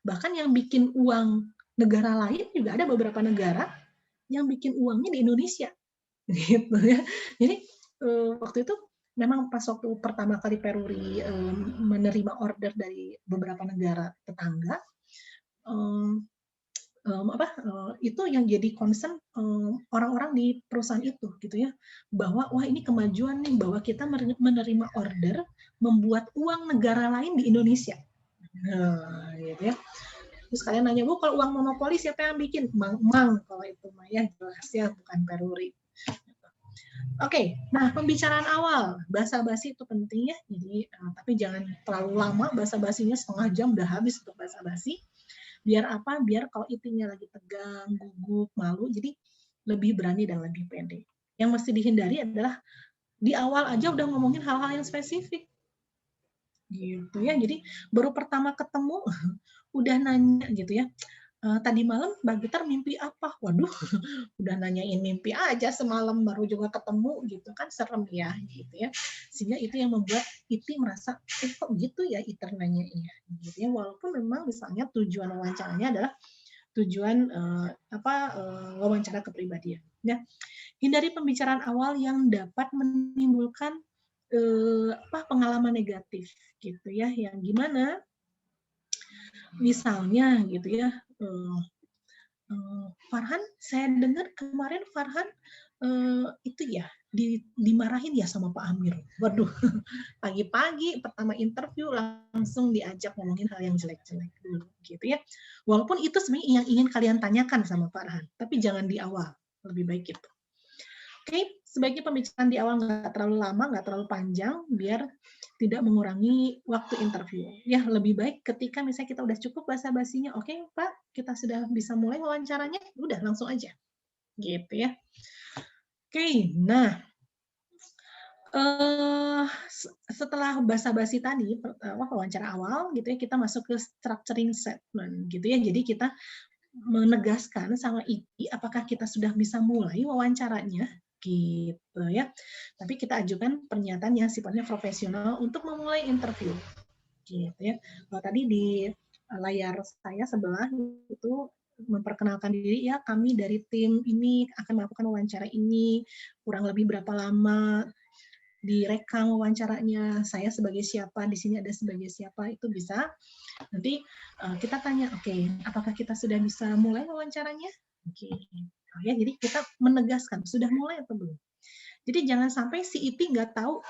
Bahkan yang bikin uang negara lain juga ada beberapa negara yang bikin uangnya di Indonesia gitu ya. Jadi waktu itu memang pas waktu pertama kali Peruri menerima order dari beberapa negara tetangga, itu yang jadi concern orang-orang di perusahaan itu gitu ya, bahwa wah ini kemajuan nih bahwa kita menerima order membuat uang negara lain di Indonesia. Nah, gitu ya. Terus kalian nanya, Bu, kalau uang monopoli siapa yang bikin? Mang, kalau itu mah ya jelas ya bukan Peruri. Oke, nah pembicaraan awal, basa-basi itu penting ya. Jadi tapi jangan terlalu lama, basa-basinya setengah jam udah habis untuk basa-basi. Biar apa? Biar kalau intinya lagi tegang, gugup, malu, jadi lebih berani dan lebih pede. Yang mesti dihindari adalah di awal aja udah ngomongin hal-hal yang spesifik. Gitu ya. Jadi baru pertama ketemu udah nanya gitu ya. Tadi malam Mbak Gitar mimpi apa? Waduh, udah nanyain mimpi aja semalam baru juga ketemu gitu kan serem ya gitu ya. Sehingga itu yang membuat Iti merasa kok gitu ya Iter nanyain gitu ya. Walaupun memang misalnya tujuan wawancaranya adalah tujuan wawancara kepribadian ya. Hindari pembicaraan awal yang dapat menimbulkan pengalaman negatif gitu ya, yang gimana misalnya gitu ya, Farhan, saya dengar kemarin Farhan itu ya dimarahin ya sama Pak Amir. Waduh, pagi-pagi pertama interview langsung diajak ngomongin hal yang jelek-jelek dulu, gitu ya. Walaupun itu sebenarnya yang ingin kalian tanyakan sama Farhan, tapi jangan di awal, lebih baik itu. Oke, sebaiknya pembicaraan di awal nggak terlalu lama, nggak terlalu panjang, biar tidak mengurangi waktu interview. Ya, lebih baik ketika misalnya kita udah cukup basa-basinya, oke Pak, kita sudah bisa mulai wawancaranya, udah langsung aja. Gitu ya. Oke, nah setelah basa-basi tadi, wawancara awal gitu ya, kita masuk ke structuring statement gitu ya. Jadi kita menegaskan sama IT apakah kita sudah bisa mulai wawancaranya gitu ya. Tapi kita ajukan pernyataan yang sifatnya profesional untuk memulai interview gitu ya. Kalau tadi di layar saya sebelah itu memperkenalkan diri ya, kami dari tim ini akan melakukan wawancara ini kurang lebih berapa lama, direkam wawancaranya, saya sebagai siapa, di sini ada sebagai siapa, itu bisa. Nanti kita tanya, oke, apakah kita sudah bisa mulai wawancaranya? Oke, ya, jadi kita menegaskan, sudah mulai atau belum? Jadi jangan sampai si IT nggak tahu,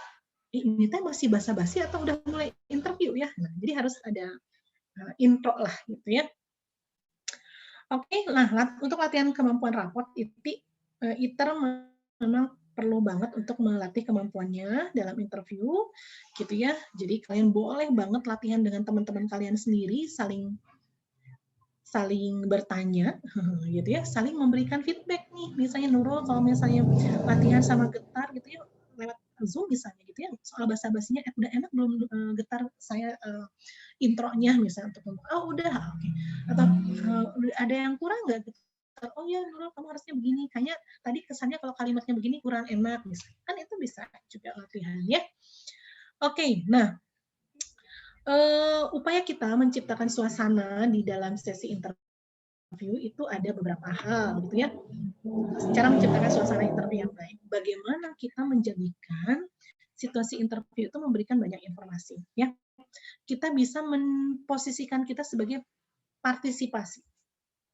ini teh masih basa-basi atau udah mulai interview ya. Nah, jadi harus ada intro lah gitu ya. Oke, nah untuk latihan kemampuan raport, ITER memang perlu banget untuk melatih kemampuannya dalam interview, gitu ya. Jadi kalian boleh banget latihan dengan teman-teman kalian sendiri, saling bertanya, gitu ya, saling memberikan feedback nih. Misalnya Nurul kalau misalnya latihan sama Getar gitu ya, lewat Zoom misalnya gitu ya, soal basa-basinya udah enak belum Getar saya intronya misalnya untuk ngomong, oh udah, oke. Okay. Atau ada yang kurang nggak? Oh ya Nurul kamu harusnya begini, kayaknya tadi kesannya kalau kalimatnya begini kurang enak, misalnya. Kan itu bisa juga latihan ya. Oke, okay, nah upaya kita menciptakan suasana di dalam sesi interview itu ada beberapa hal gitu ya. Cara menciptakan suasana interview yang baik. Bagaimana kita menjadikan situasi interview itu memberikan banyak informasi ya. Kita bisa memposisikan kita sebagai partisipasi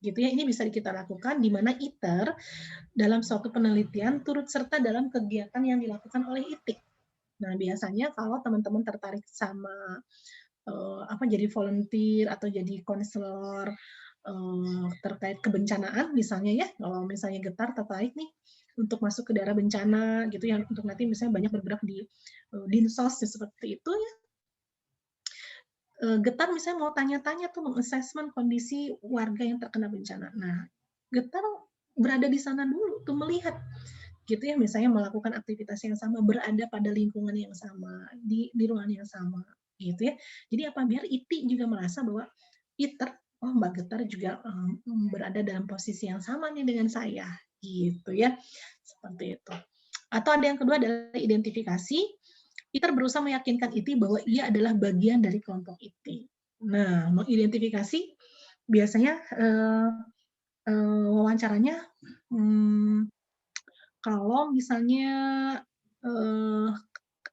gitu ya. Ini bisa kita lakukan di mana ITER dalam suatu penelitian turut serta dalam kegiatan yang dilakukan oleh ITIK. Nah, biasanya kalau teman-teman tertarik sama jadi volunteer atau jadi konselor terkait kebencanaan misalnya ya, kalau misalnya Getar tertarik nih untuk masuk ke daerah bencana gitu ya, untuk nanti misalnya banyak bergerak di dinsos seperti itu ya. Getar misalnya mau tanya-tanya tuh mengassessment kondisi warga yang terkena bencana. Nah, Getar berada di sana dulu tuh melihat gitu ya, misalnya melakukan aktivitas yang sama, berada pada lingkungan yang sama, di ruangan yang sama gitu ya. Jadi apa, biar ITI juga merasa bahwa ITER, oh Mbak Getar juga berada dalam posisi yang sama nih dengan saya gitu ya, seperti itu. Atau ada yang kedua adalah identifikasi. ITER berusaha meyakinkan ITI bahwa ia adalah bagian dari kelompok ITI. Nah, mengidentifikasi biasanya wawancaranya kalau misalnya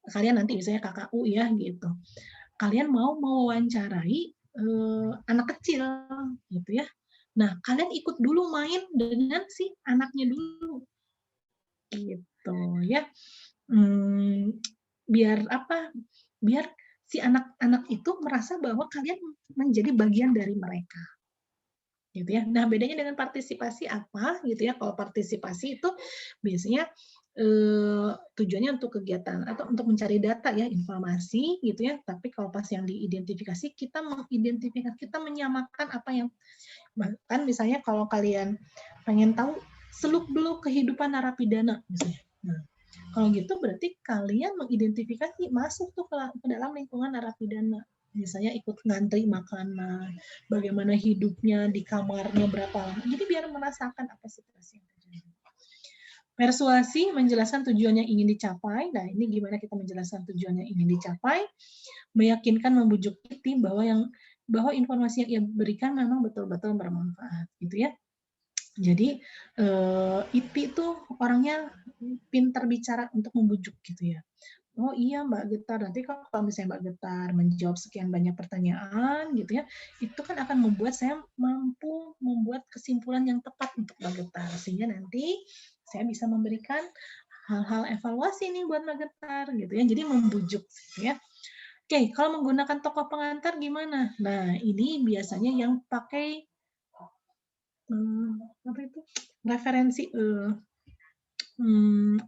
kalian nanti misalnya KKU ya gitu, kalian mau mewawancarai anak kecil gitu ya. Nah, kalian ikut dulu main dengan si anaknya dulu gitu ya. Biar apa? Biar si anak-anak itu merasa bahwa kalian menjadi bagian dari mereka. Gitu ya. Nah, bedanya dengan partisipasi apa gitu ya? Kalau partisipasi itu biasanya tujuannya untuk kegiatan atau untuk mencari data ya, informasi gitu ya. Tapi kalau pas yang diidentifikasi, kita mengidentifikasi, kita menyamakan apa yang bahkan misalnya kalau kalian pengen tahu seluk-beluk kehidupan narapidana misalnya. Nah, kalau gitu berarti kalian mengidentifikasi masuk tuh ke dalam lingkungan narapidana. Misalnya ikut ngantri makanan, bagaimana hidupnya di kamarnya berapa lama. Jadi biar merasakan apa situasi yang terjadi. Persuasi, menjelaskan tujuan yang ingin dicapai. Nah, ini gimana kita menjelaskan tujuan yang ingin dicapai. Meyakinkan, membujuk tim bahwa informasi yang ia berikan memang betul-betul bermanfaat, gitu ya. Jadi IT itu orangnya pintar bicara untuk membujuk gitu ya. Oh iya Mbak Getar, nanti kalau misalnya Mbak Getar menjawab sekian banyak pertanyaan gitu ya, itu kan akan membuat saya mampu membuat kesimpulan yang tepat untuk Mbak Getar, sehingga nanti saya bisa memberikan hal-hal evaluasi nih buat Mbak Getar gitu ya, jadi membujuk gitu ya. Oke, kalau menggunakan tokoh pengantar gimana? Nah, ini biasanya yang pakai apa itu referensi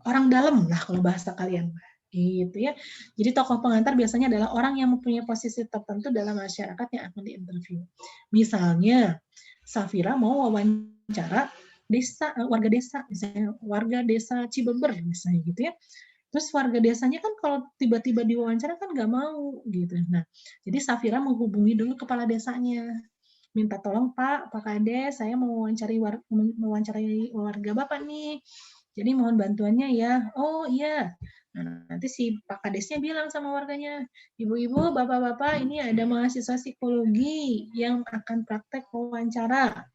orang dalam lah kalau bahasa kalian, gitu ya. Jadi tokoh pengantar biasanya adalah orang yang mempunyai posisi tertentu dalam masyarakat yang akan diinterview. Misalnya, Safira mau wawancara warga desa, misalnya warga desa Cibeber, misalnya gitu ya. Terus warga desanya kan kalau tiba-tiba diwawancara kan nggak mau gitu. Nah, jadi Safira menghubungi dulu kepala desanya, minta tolong Pak Kades, saya mau mewawancarai warga Bapak nih. Jadi mohon bantuannya ya. Oh iya. Nah, nanti si Pak Kadesnya bilang sama warganya, ibu-ibu, bapak-bapak, ini ada mahasiswa psikologi yang akan praktek wawancara.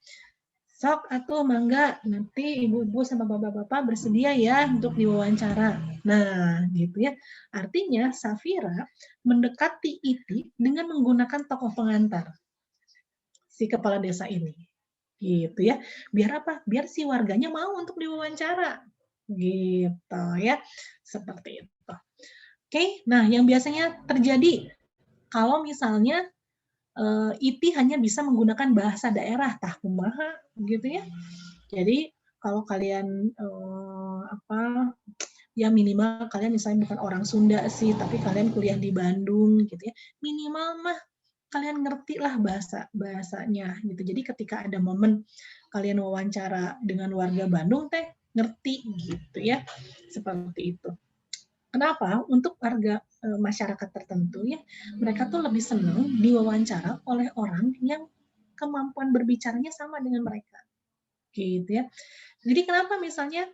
Sok atau mangga, nanti ibu-ibu sama bapak-bapak bersedia ya untuk diwawancara. Nah, gitu ya. Artinya Safira mendekati Iti dengan menggunakan tokoh pengantar si kepala desa ini. Gitu ya. Biar apa? Biar si warganya mau untuk diwawancara. Gitu ya. Seperti itu. Oke, nah yang biasanya terjadi kalau misalnya ITI hanya bisa menggunakan bahasa daerah tah kumaha gitu ya. Jadi kalau kalian apa ya minimal kalian misalnya bukan orang Sunda sih, tapi kalian kuliah di Bandung gitu ya. Minimal mah kalian ngerti lah bahasanya gitu. Jadi ketika ada momen kalian wawancara dengan warga Bandung teh ngerti gitu ya. Seperti itu. Kenapa? Untuk warga masyarakat tertentu ya, mereka tuh lebih senang diwawancara oleh orang yang kemampuan berbicaranya sama dengan mereka. Gitu ya. Jadi kenapa misalnya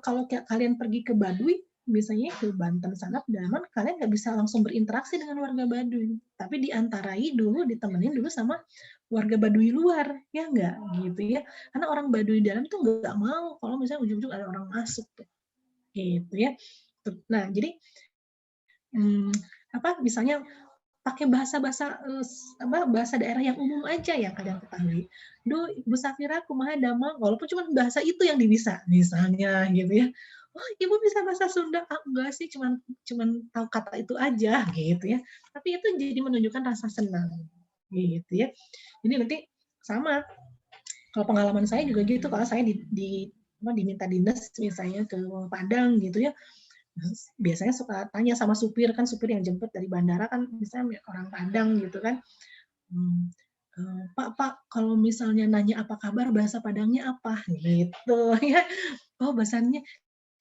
kalau kalian pergi ke Baduy, misalnya ke Banten sana pedalaman, kalian nggak bisa langsung berinteraksi dengan warga Baduy, tapi diantarai dulu, ditemenin dulu sama warga Baduy luar, ya nggak gitu ya. Karena orang Baduy dalam tuh nggak mau kalau misalnya ujung-ujung ada orang masuk tuh, gitu ya. Nah, jadi apa misalnya pakai bahasa-bahasa bahasa daerah yang umum aja yang kalian ketahui. Duh, Ibu Safira kumaha damang, walaupun cuma bahasa itu yang bisa, misalnya gitu ya. Oh, Ibu bisa bahasa Sunda? Ah, enggak sih, cuman tahu kata itu aja gitu ya. Tapi itu jadi menunjukkan rasa senang gitu ya. Jadi nanti sama kalau pengalaman saya juga gitu, kalau saya diminta dinas misalnya ke Padang gitu ya, biasanya suka tanya sama supir, kan supir yang jemput dari bandara kan misalnya orang Padang gitu kan. Pak, kalau misalnya nanya apa kabar, bahasa Padangnya apa? Gitu ya. Oh, bahasanya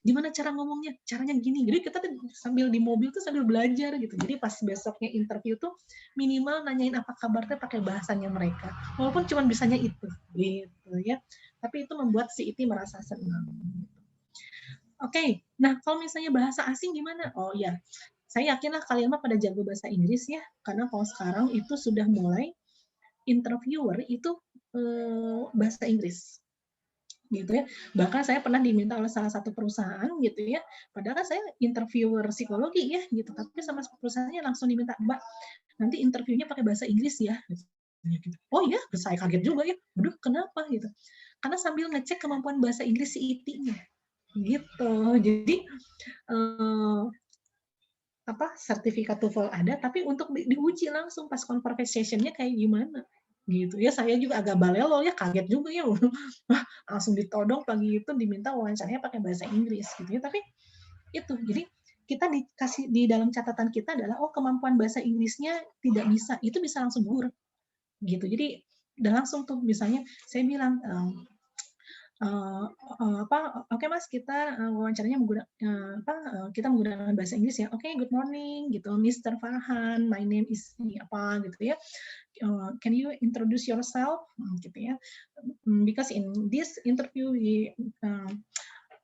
gimana cara ngomongnya? Caranya gini. Jadi kita tuh sambil di mobil tuh sambil belajar gitu. Jadi pas besoknya interview tuh minimal nanyain apa kabar tuh pakai bahasanya mereka. Walaupun cuma bisanya itu, gitu ya. Tapi itu membuat si Iti merasa senang. Oke, nah kalau misalnya bahasa asing gimana? Oh ya, saya yakinlah kalian mah pada jago bahasa Inggris ya, karena kalau sekarang itu sudah mulai interviewer itu bahasa Inggris gitu ya. Bahkan saya pernah diminta oleh salah satu perusahaan gitu ya. Padahal kan saya interviewer psikologi ya gitu, tapi sama perusahaannya langsung diminta, "Mbak, nanti interviewnya pakai bahasa Inggris ya." Gitu. Oh ya, saya kaget juga ya. Aduh, kenapa gitu? Karena sambil ngecek kemampuan bahasa Inggris si IT-nya. Gitu. Jadi sertifikat TOEFL ada, tapi untuk diuji langsung pas conversation-nya kayak gimana gitu ya. Saya juga agak balelo ya, kaget juga ya. Langsung ditodong pagi itu diminta wawancaranya pakai bahasa Inggris gitu ya. Tapi itu, jadi kita dikasih di dalam catatan kita adalah oh kemampuan bahasa Inggrisnya tidak bisa, itu bisa langsung gugur gitu. Jadi udah langsung tuh misalnya saya bilang oke Mas kita wawancaranya kita menggunakan bahasa Inggris ya. Oke, good morning gitu, Mr. Farhan, my name is ini apa gitu ya. Can you introduce yourself gitu ya. Because in this interview we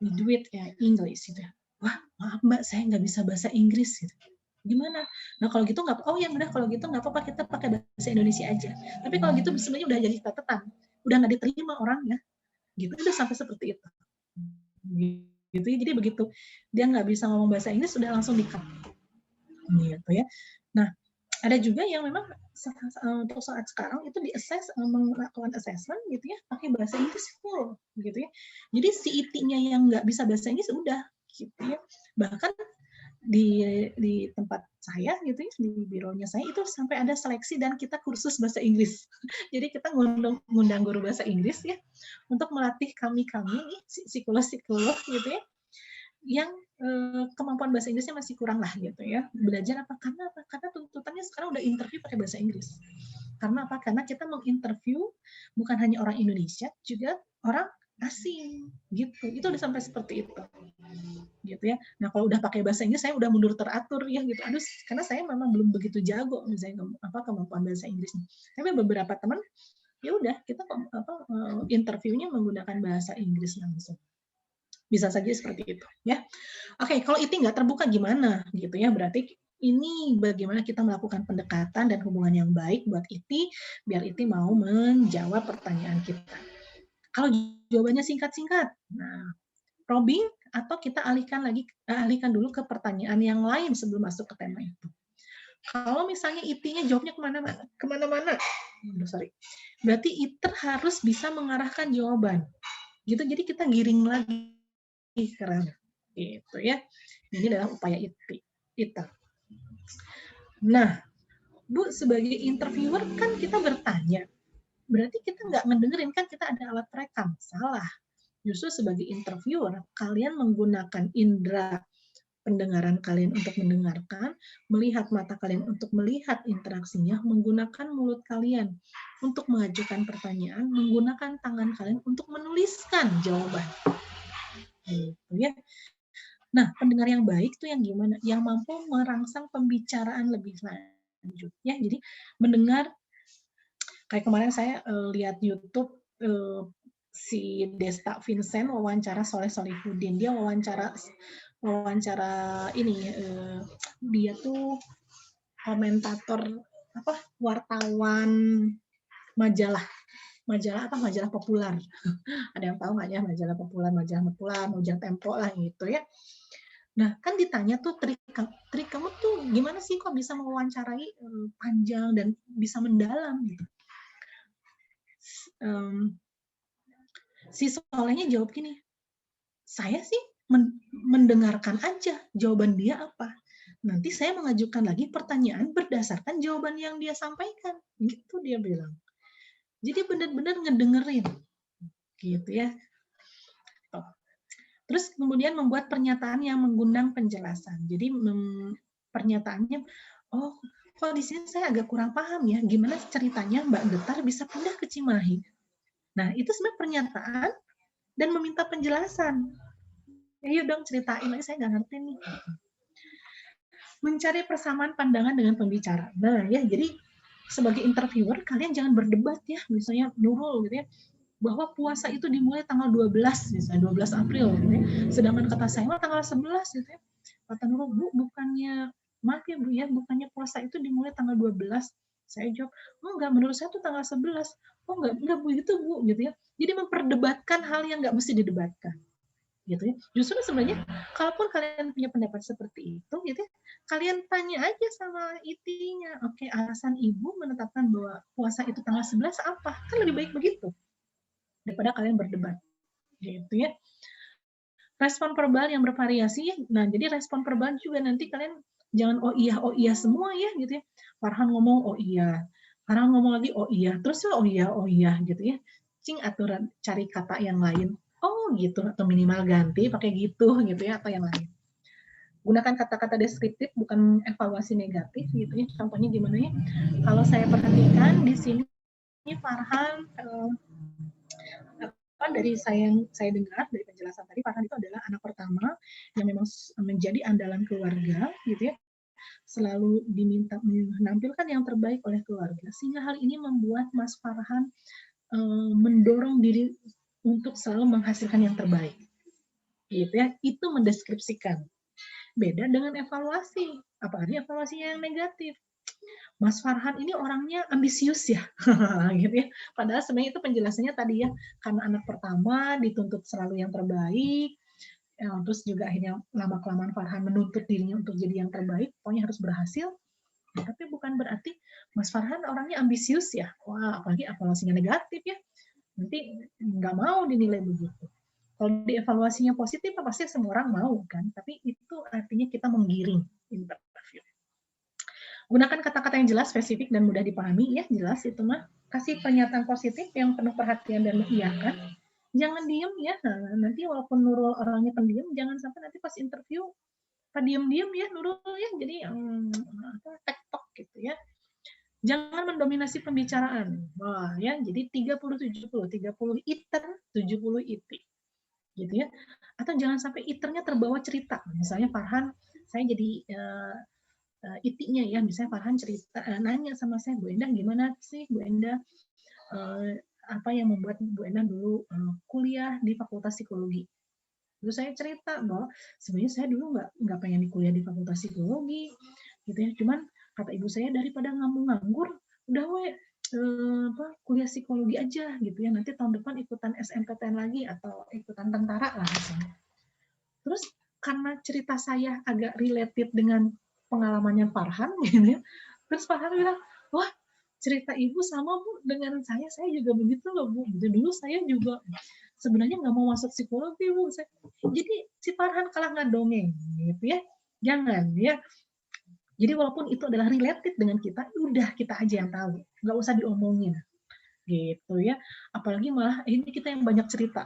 do it English gitu. Wah, maaf Mbak, saya nggak bisa bahasa Inggris gitu. Gimana? Nah kalau gitu nggak, oh ya udah kalau gitu nggak apa-apa kita pakai bahasa Indonesia aja. Tapi kalau gitu sebenarnya udah jadi catatan, udah nggak diterima orangnya gitu, udah sampai seperti itu. gitu ya. Jadi begitu dia nggak bisa ngomong bahasa Inggris sudah langsung di-cut gitu ya. Nah, ada juga yang memang untuk saat sekarang itu di-assess, melakukan assessment gitu ya, pakai bahasa Inggris full gitu ya. Jadi si IT-nya yang nggak bisa bahasa Inggris udah gitu ya. Bahkan di tempat saya gitu ya, di bironya saya itu sampai ada seleksi dan kita kursus bahasa Inggris. Jadi kita ngundang guru bahasa Inggris ya untuk melatih kami-kami nih psikolog-psikolog gitu ya yang kemampuan bahasa Inggrisnya masih kurang lah gitu ya. Belajar apa? Karena tuntutannya sekarang udah interview pakai bahasa Inggris. Karena apa? Karena kita menginterview bukan hanya orang Indonesia, juga orang asing gitu. Itu udah sampai seperti itu. Gitu ya. Nah, kalau udah pakai bahasa Inggris saya udah mundur teratur ya gitu. Aduh, karena saya memang belum begitu jago misalnya kemampuan bahasa Inggrisnya. Tapi beberapa teman ya udah kita interviewnya menggunakan bahasa Inggris langsung. Bisa saja seperti itu ya. Oke, kalau itu nggak terbuka gimana gitu ya, berarti ini bagaimana kita melakukan pendekatan dan hubungan yang baik buat Iti biar Iti mau menjawab pertanyaan kita. Kalau jawabannya singkat-singkat, nah probing atau kita alihkan dulu ke pertanyaan yang lain sebelum masuk ke tema itu. Kalau misalnya Itinya jawabnya kemana-mana, sorry, berarti Iter harus bisa mengarahkan jawaban, gitu. Jadi kita giring lagi keren gitu ya. Ini adalah upaya Iter. Nah, Bu, sebagai interviewer kan kita bertanya, berarti kita nggak ngedengerin, kan kita ada alat rekam. Salah. Justru sebagai interviewer, kalian menggunakan indera pendengaran kalian untuk mendengarkan, melihat mata kalian untuk melihat interaksinya, menggunakan mulut kalian untuk mengajukan pertanyaan, menggunakan tangan kalian untuk menuliskan jawaban. Gitu ya. Nah, pendengar yang baik itu yang gimana? Yang mampu merangsang pembicaraan lebih lanjut. Ya, jadi mendengar, kayak kemarin saya lihat YouTube si Desta Vincent wawancara Soleh Solihudin. Dia wawancara ini dia tuh komentator wartawan majalah populer. Ada yang tahu nggak ya majalah populer, majalah Tempo lah gitu ya. Nah, kan ditanya tuh trik kamu tuh gimana sih kok bisa mewawancarai panjang dan bisa mendalam gitu. Si Solehnya jawab gini, saya sih mendengarkan aja jawaban dia apa. Nanti saya mengajukan lagi pertanyaan berdasarkan jawaban yang dia sampaikan. Gitu dia bilang. Jadi benar-benar ngedengerin. Gitu ya. Terus kemudian membuat pernyataan yang mengundang penjelasan. Jadi pernyataannya, oh kok di sini saya agak kurang paham ya, gimana ceritanya Mbak Getar bisa pindah ke Cimahi. Nah itu sebenarnya pernyataan dan meminta penjelasan. Ayo dong ceritain lagi, saya nggak ngerti nih. Mencari persamaan pandangan dengan pembicara. Nah ya, jadi sebagai interviewer kalian jangan berdebat ya, misalnya Nurul gitu ya, bahwa puasa itu dimulai tanggal 12, misalnya 12 April gitu ya. Sedangkan kata saya mah tanggal 11 gitu ya. Kata Nurul, Bu, bukannya maaf ya Bu ya, bukannya puasa itu dimulai tanggal 12. Saya jawab, oh enggak, menurut saya itu tanggal 11. Oh enggak begitu Bu gitu ya. Jadi memperdebatkan hal yang enggak mesti didebatkan. Gitu ya. Justru sebenarnya kalaupun kalian punya pendapat seperti itu gitu ya, kalian tanya aja sama IT-nya. Oke, alasan Ibu menetapkan bahwa puasa itu tanggal 11 apa? Kan lebih baik begitu daripada kalian berdebat. Gitu ya. Respon verbal yang bervariasi. Nah, jadi respon verbal juga nanti kalian jangan oh iya semua ya gitu ya. Farhan ngomong oh iya. Farhan ngomong lagi oh iya. Terus oh iya gitu ya. Cing aturan cari kata yang lain. Oh gitu, atau minimal ganti pakai gitu ya, atau yang lain. Gunakan kata-kata deskriptif bukan evaluasi negatif gitu ya. Contohnya gimana ya? Kalau saya perhatikan di sini Farhan dari saya dengar dari penjelasan tadi, Farhan itu adalah anak pertama yang memang menjadi andalan keluarga gitu ya. Selalu diminta menampilkan yang terbaik oleh keluarga, sehingga hal ini membuat Mas Farhan mendorong diri untuk selalu menghasilkan yang terbaik. Gitu ya, itu mendeskripsikan. Beda dengan evaluasi, apalagi evaluasinya yang negatif. Mas Farhan ini orangnya ambisius ya, gitu ya. Padahal sebenarnya itu penjelasannya tadi ya, karena anak pertama dituntut selalu yang terbaik, Terus juga akhirnya lama-kelamaan Farhan menuntut dirinya untuk jadi yang terbaik, pokoknya harus berhasil. Tapi bukan berarti Mas Farhan orangnya ambisius ya. Wah, apalagi evaluasinya negatif ya. Nanti nggak mau dinilai begitu. Kalau dievaluasinya positif, pasti semua orang mau kan. Tapi itu artinya kita menggiring interview. Gunakan kata-kata yang jelas, spesifik, dan mudah dipahami ya, jelas itu mah. Kasih pernyataan positif yang penuh perhatian dan mengiyakan. Jangan diem ya. Nah, nanti walaupun Nurul orangnya pendiam, jangan sampai nanti pas interview diem-diem ya Nurul ya. Jadi tektok gitu ya. Jangan mendominasi pembicaraan. Wah, ya, jadi 30-70, 30 iter, 70 iti. Gitu ya. Atau jangan sampai iternya terbawa cerita. Misalnya Farhan, saya jadi itinya ya, misalnya Farhan cerita, nanya sama saya, Bu Endah gimana sih Bu Endah, apa yang membuat Bu Endah dulu kuliah di Fakultas Psikologi. Terus saya cerita bahwa sebenarnya saya dulu nggak pengen kuliah di Fakultas Psikologi, gitu ya. Cuman kata ibu saya daripada nganggur, udah kuliah psikologi aja gitu ya. Nanti tahun depan ikutan SNMPTN lagi atau ikutan tentara lah misalnya. Terus karena cerita saya agak related dengan pengalamannya Farhan gitu ya. Terus Farhan bilang, wah cerita ibu sama Bu dengan saya juga begitu loh Bu. Gitu. Dulu saya juga sebenarnya nggak mau masuk psikologi Bu. Jadi si Farhan kalah ngadongeng gitu ya. Jangan ya. Jadi walaupun itu adalah related dengan kita, udah kita aja yang tahu, nggak usah diomongin gitu ya. Apalagi malah ini kita yang banyak cerita.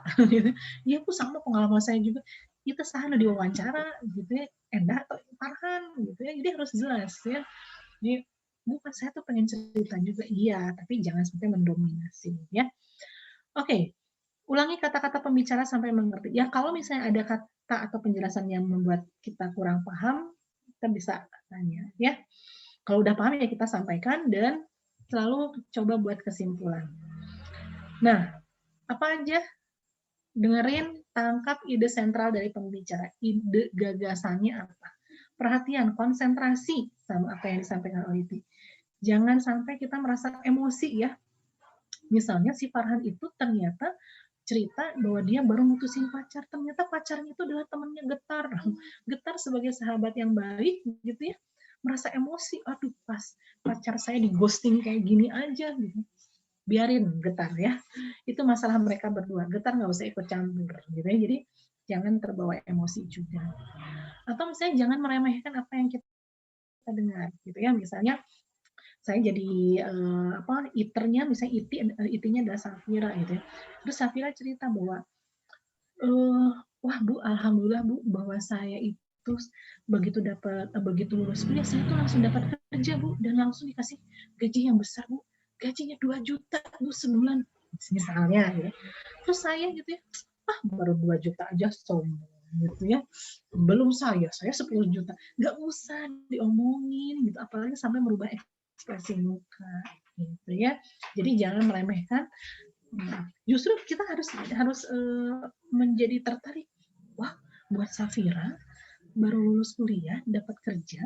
Iya Bu sama pengalaman saya juga. Kita sana diwawancara gitu ya, Endah atau Farhan gitu ya. Jadi harus jelas ya. Jadi bukan saya tuh pengen cerita juga, iya, tapi jangan sampai mendominasi ya. Oke, ulangi kata-kata pembicara sampai mengerti. Ya kalau misalnya ada kata atau penjelasan yang membuat kita kurang paham, kita bisa tanya ya. Kalau udah paham ya kita sampaikan dan selalu coba buat kesimpulan. Nah, apa aja? Dengerin, tangkap ide sentral dari pembicara, ide gagasannya apa. Perhatian, konsentrasi sama apa yang disampaikan oleh Iti. Jangan sampai kita merasa emosi ya. Misalnya si Farhan itu ternyata cerita bahwa dia baru mutusin pacar, ternyata pacarnya itu adalah temannya Getar. Getar sebagai sahabat yang baik gitu ya, merasa emosi, aduh pas pacar saya di ghosting kayak gini aja gitu. Biarin Getar ya, itu masalah mereka berdua, Getar nggak usah ikut campur gitu ya. Jadi jangan terbawa emosi juga. Atau misalnya jangan meremehkan apa yang kita dengar gitu ya. Misalnya saya jadi iternya misalnya itinya adalah Safira gitu ya. Terus Safira cerita bahwa wah Bu, alhamdulillah Bu bahwa saya itu begitu lulus kuliah saya tuh langsung dapat kerja Bu dan langsung dikasih gaji yang besar Bu. Gajinya 2 juta Bu sebulan misalnya ya. Terus saya gitu ya, baru 2 juta aja sombong gitu ya. Belum saya 10 juta. Nggak usah diomongin gitu, apalagi sampai merubah ekspresi muka gitu ya. Jadi jangan meremehkan. Justru kita harus menjadi tertarik. Wah, buat Safira baru lulus kuliah dapat kerja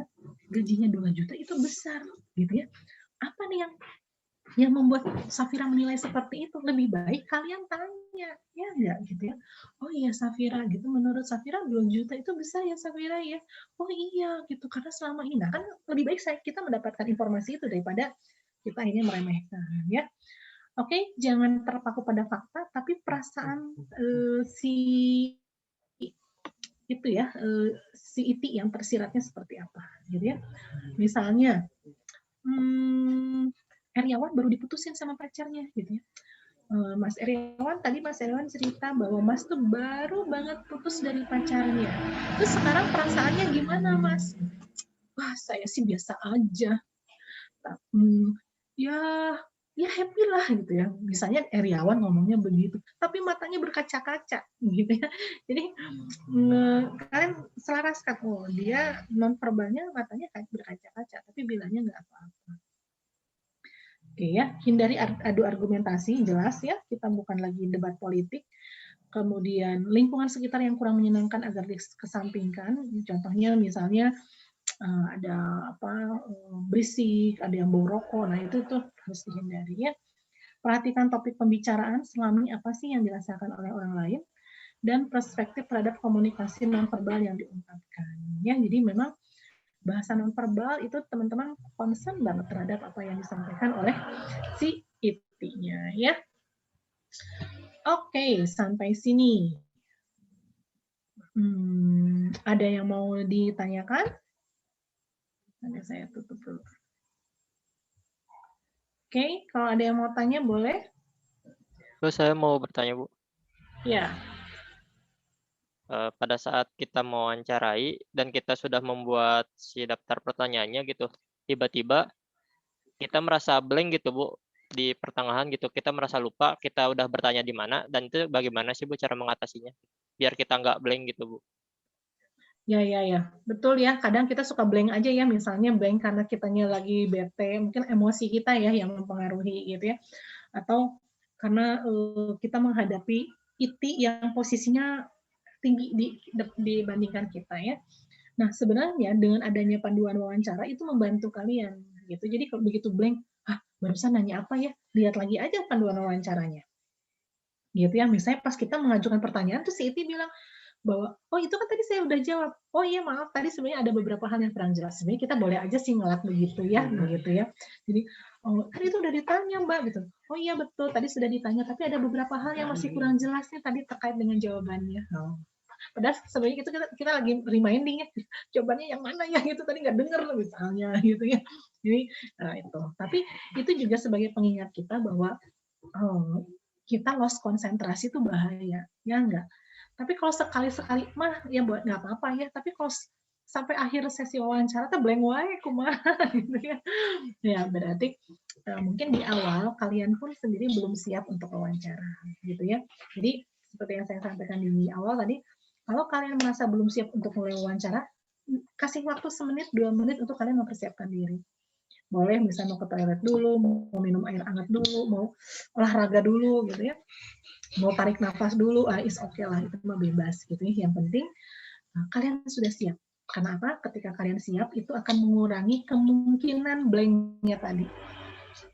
gajinya 2 juta itu besar gitu ya. Apa nih yang membuat Safira menilai seperti itu? Lebih baik kalian tanya ya enggak gitu ya. Oh iya Safira gitu, menurut Safira 2 juta itu besar ya Safira ya. Oh iya gitu, karena selama ini kan lebih baik kita mendapatkan informasi itu daripada kita akhirnya meremehkan ya. Oke, jangan terpaku pada fakta, tapi perasaan si itu ya, si iti yang tersiratnya seperti apa, gitu ya. Misalnya, Heriawan baru diputusin sama pacarnya, gitu ya. Mas Heriawan cerita bahwa Mas tuh baru banget putus dari pacarnya. Terus sekarang perasaannya gimana, Mas? Wah, saya sih biasa aja. Ya ya happy lah gitu ya. Misalnya Heriawan ngomongnya begitu, tapi matanya berkaca-kaca gitu ya. Jadi kalian selaraskan, oh dia nonverbalnya matanya berkaca-kaca, tapi bilangnya nggak apa-apa. Oke ya, hindari adu argumentasi, jelas ya, kita bukan lagi debat politik. Kemudian lingkungan sekitar yang kurang menyenangkan agar dikesampingkan. Contohnya misalnya ada berisik, ada yang bau rokok, nah itu tuh harus dihindari ya. Perhatikan topik pembicaraan, selami apa sih yang dirasakan oleh orang lain. dan perspektif terhadap komunikasi nonverbal yang diungkapkan. Ya, jadi memang bahasa nonverbal itu teman-teman concern banget terhadap apa yang disampaikan oleh si IT-nya ya. Oke, sampai sini. Ada yang mau ditanyakan? Nanti saya tutup dulu. Oke, kalau ada yang mau tanya boleh? Terus saya mau bertanya, Bu. Ya. Pada saat kita mewawancarai dan kita sudah membuat si daftar pertanyaannya gitu, tiba-tiba kita merasa blank gitu, Bu, di pertengahan gitu. Kita merasa lupa kita udah bertanya di mana, dan itu bagaimana sih, Bu, cara mengatasinya? Biar kita nggak blank gitu, Bu. Ya. Betul ya, kadang kita suka blank aja ya, misalnya blank karena kitanya lagi bete, mungkin emosi kita ya yang mempengaruhi gitu ya. Atau karena kita menghadapi IT yang posisinya tinggi dibandingkan kita ya. Nah, sebenarnya dengan adanya panduan wawancara itu membantu kalian gitu. Jadi kalau begitu blank, barusan nanya apa ya? Lihat lagi aja panduan wawancaranya. Gitu ya. Misalnya pas kita mengajukan pertanyaan tuh si IT bilang bahwa oh itu kan tadi saya udah jawab. Oh iya maaf tadi sebenarnya ada beberapa hal yang kurang jelas. Sebenarnya kita boleh aja sih ngelak begitu ya, begitu ya. Jadi oh tadi itu udah ditanya Mbak gitu. Oh iya betul tadi sudah ditanya tapi ada beberapa hal yang masih kurang jelasnya tadi terkait dengan jawabannya. Oh. Padahal sebenarnya kita lagi reminding ya, jawabannya yang mana ya gitu tadi nggak dengar misalnya gitu ya. Jadi itu. Tapi itu juga sebagai pengingat kita bahwa kita lost konsentrasi itu bahaya, ya enggak. Tapi kalau sekali-sekali mah ya buat nggak apa-apa ya. Tapi kalau sampai akhir sesi wawancara tuh blank wae kumaha gitu ya. Ya berarti mungkin di awal kalian pun sendiri belum siap untuk wawancara gitu ya. Jadi seperti yang saya sampaikan di awal tadi, kalau kalian merasa belum siap untuk mulai wawancara, kasih waktu semenit 2 menit untuk kalian mempersiapkan diri. Boleh misalnya mau ke toilet dulu, mau minum air hangat dulu, mau olahraga dulu gitu ya. Mau tarik nafas dulu, is okay lah, itu mah bebas gitu ya. Yang penting kalian sudah siap. Karena apa? Ketika kalian siap, itu akan mengurangi kemungkinan blanknya tadi.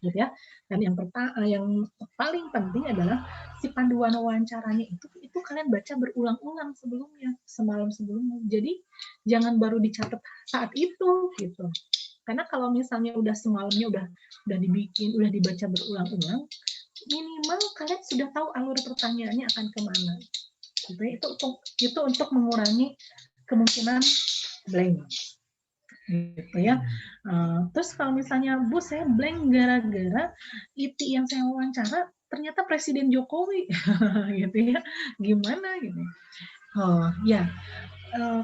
Gitu ya. Dan yang paling penting adalah si panduan wawancaranya itu kalian baca berulang-ulang sebelumnya, semalam sebelumnya. Jadi jangan baru dicatat saat itu gitu. Karena kalau misalnya udah semalamnya udah dibikin, udah dibaca berulang-ulang, minimal kalian sudah tahu alur pertanyaannya akan kemana. Gitu ya. Itu untuk mengurangi kemungkinan blank. Gitu ya. Terus kalau misalnya Bu saya blank gara-gara IT yang saya wawancara ternyata Presiden Jokowi gitu ya. Gimana gitu. Oh ya,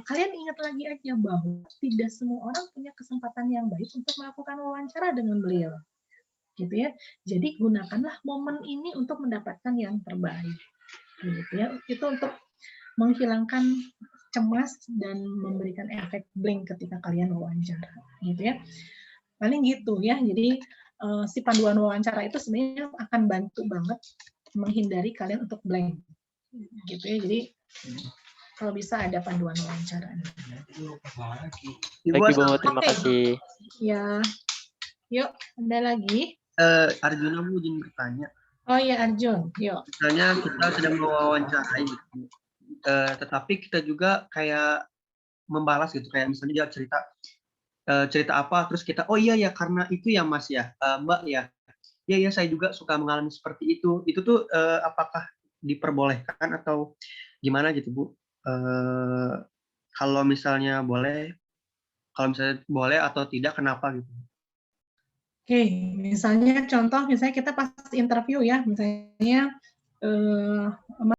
kalian ingat lagi aja bahwa tidak semua orang punya kesempatan yang baik untuk melakukan wawancara dengan beliau. Gitu ya. Jadi gunakanlah momen ini untuk mendapatkan yang terbaik. Gitu ya. Itu untuk menghilangkan cemas dan memberikan efek blank ketika kalian wawancara, gitu ya. Paling gitu ya. Jadi si panduan wawancara itu sebenarnya akan bantu banget menghindari kalian untuk blank, gitu ya. Jadi kalau bisa ada panduan wawancara. Baik Ibu, terima kasih. Ya, yuk ada lagi. Arjuna mau izin bertanya. Oh iya Arjun, yuk. Misalnya kita sedang mewawancarai gitu. Tetapi kita juga kayak membalas gitu, kayak misalnya dia cerita apa, terus kita oh iya ya karena itu ya Mas ya, Mbak ya, ya saya juga suka mengalami seperti itu tuh apakah diperbolehkan atau gimana gitu Bu? Kalau misalnya boleh atau tidak kenapa gitu? Oke, misalnya contoh misalnya kita pas interview ya, misalnya